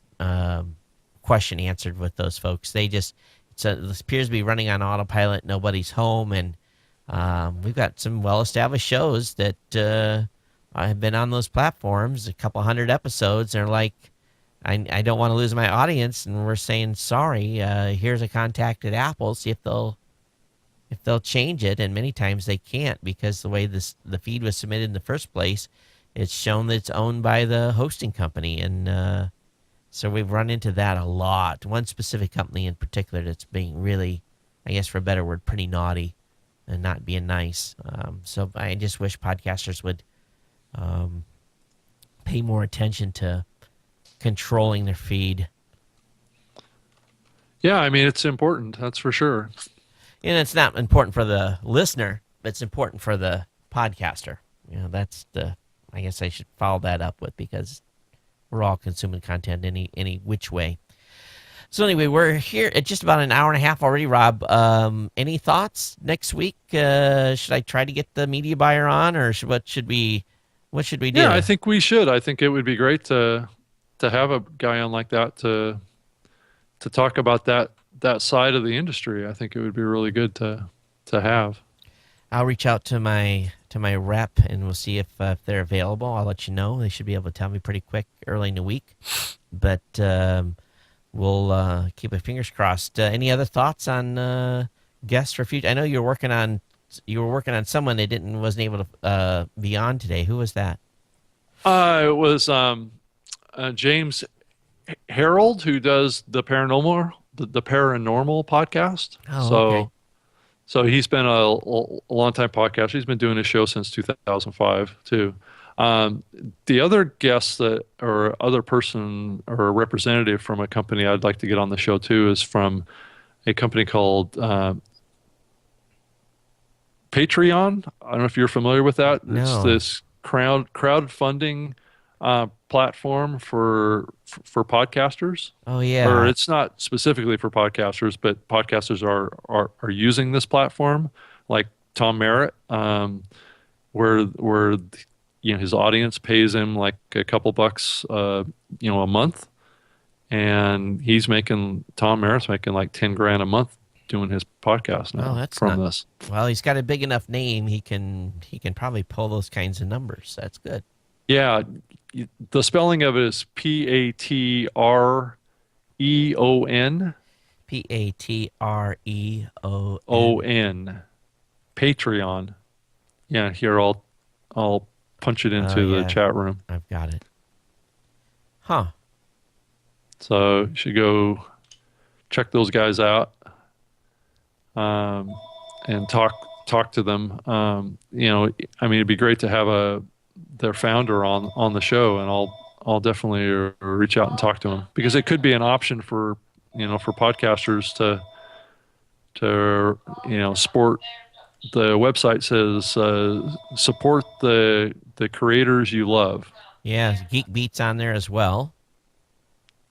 question answered with those folks. It appears to be running on autopilot. Nobody's home, and we've got some well-established shows that have been on those platforms, a couple hundred episodes. They're like, I don't want to lose my audience, and we're saying sorry. Here's a contact at Apple. See if they'll change it, and many times they can't because the way the feed was submitted in the first place, it's shown that it's owned by the hosting company, and so we've run into that a lot. One specific company in particular that's being really, I guess for a better word, pretty naughty and not being nice. So I just wish podcasters would um, pay more attention to controlling their feed. Yeah, I mean it's important, that's for sure. And it's not important for the listener, but it's important for the podcaster. I guess I should follow that up with, because we're all consuming content any which way. So anyway, we're here at just about an hour and a half already, Rob. Any thoughts next week? Should I try to get the media buyer on, or what should we Yeah, I do? think we should. I think it would be great to have a guy on like that to talk about that side of the industry. I think it would be really good to have. I'll reach out to my rep, and we'll see if they're available. I'll let you know. They should be able to tell me pretty quick early in the week, but we'll keep our fingers crossed. Any other thoughts on guests for future? I know you were working on someone that wasn't able to be on today. Who was that? It was James Harold who does the paranormal podcast. Oh, okay. So he's been a long time podcaster. He's been doing his show since 2005 too. The other guest that or other person or a representative from a company I'd like to get on the show too is from a company called Patreon. I don't know if you're familiar with that. It's No. this crowdfunding platform for podcasters, Oh or yeah. it's not specifically for podcasters, but podcasters are using this platform, like Tom Merritt, where his audience pays him like a couple bucks a month, and Tom Merritt's making like 10 grand a month doing his podcast Oh, now that's from not. this. Well, he's got a big enough name. He can probably pull those kinds of numbers. That's good. Yeah, the spelling of it is Patreon. Patreon. On Patreon. Yeah, here I'll punch it Oh into the yeah, chat room. I've got it. Huh. So you should go check those guys out um, and talk to them. I mean, it'd be great to have their founder on the show, and I'll definitely reach out and talk to him because it could be an option for podcasters to sport. The website says support the creators you love. Yeah, Geek Beats on there as well.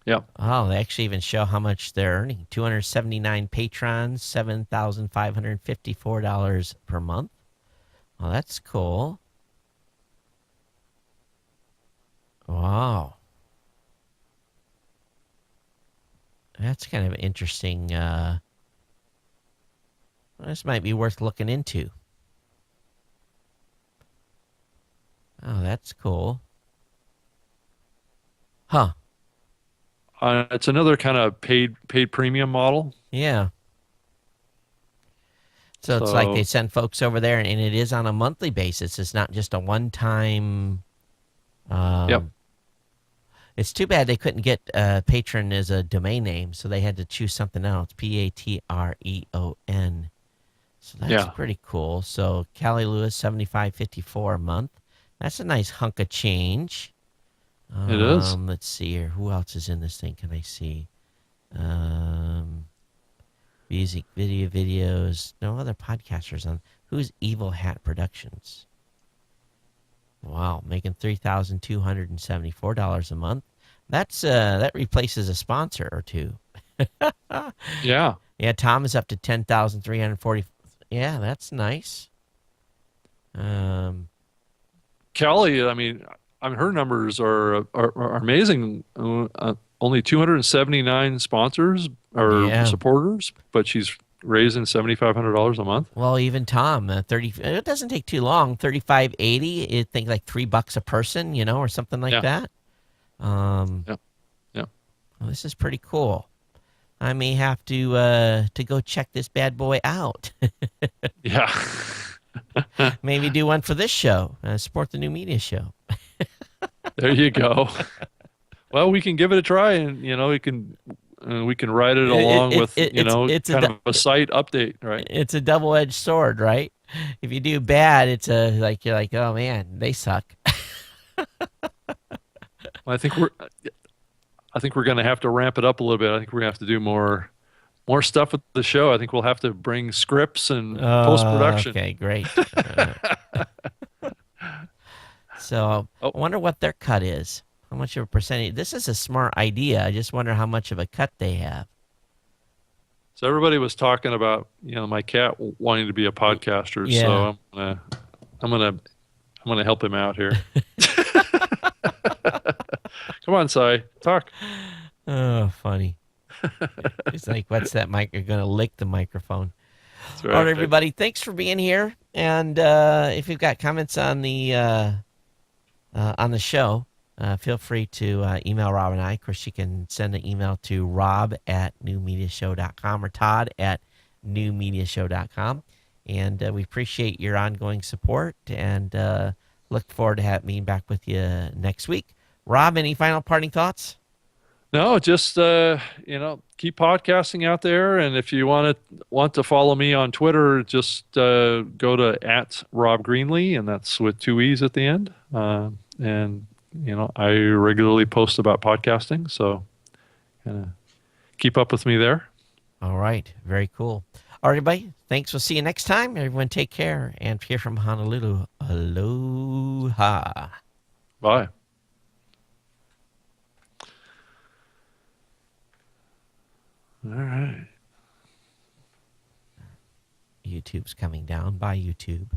Yeah. Oh, they actually even show how much they're earning. 279 patrons, $7,554 per month. Oh, that's cool. Wow. that's kind of interesting. This might be worth looking into. Oh, that's cool. Huh. It's another kind of paid premium model. Yeah. So it's like they So send folks over there, and it is on a monthly basis. It's not just a one-time. yep, Um, it's too bad they couldn't get patron as a domain name, so they had to choose something else. Patreon. So that's yeah, pretty cool. So Callie Lewis, 75.54 a month. That's a nice hunk of change. it is. Let's see here. Who else is in this thing? Can I see? Um, music, videos. No other podcasters on. Who's Evil Hat Productions? Wow, making $3,274 a month. That replaces a sponsor or two. Yeah, Yeah, Tom is up to 10,340. Yeah, that's nice. Um, Kelly. I mean, her numbers are amazing. Only 279 sponsors or yeah. supporters, but she's raising $7,500 a month. Well, even Tom, 30. It doesn't take too long. 35.80. It think like $3 a person, or something like Yeah, that. Um, yeah, yeah, well, this is pretty cool. I may have to go check this bad boy out. yeah. Maybe do one for this show. Support the new media show. There you go. Well, we can give it a try, and we can write it It, along it, with it, it's it's a kind of a site update, right? it's a double-edged sword, right? If you do bad, it's a like you're like, oh man, they suck. Well, I think we're going to have to ramp it up a little bit. I think we're going to have to do more stuff with the show. I think we'll have to bring scripts and post production. Okay, great. So Oh, I wonder what their cut is. How much of a percentage? This is a smart idea. I just wonder how much of a cut they have. so everybody was talking about my cat wanting to be a podcaster, Yeah. so I'm gonna I'm gonna help him out here. Come on, Sai, talk. Oh, funny. It's like, what's that mic? You're going to lick the microphone. That's All right, right. everybody. Thanks for being here. And if you've got comments on the show, feel free to email Rob and I. Of course, you can send an email to rob@newmediashow.com or todd@newmediashow.com. And we appreciate your ongoing support and look forward to being back with you next week. Rob, any final parting thoughts? No, just keep podcasting out there, and if you want to follow me on Twitter, just go to @RobGreenlee, and that's with two e's at the end. And I regularly post about podcasting, so keep up with me there. All right. Very cool. All right, everybody. Thanks. We'll see you next time. Everyone take care. And here from Honolulu, aloha. Bye. All right. YouTube's coming down. Bye, YouTube.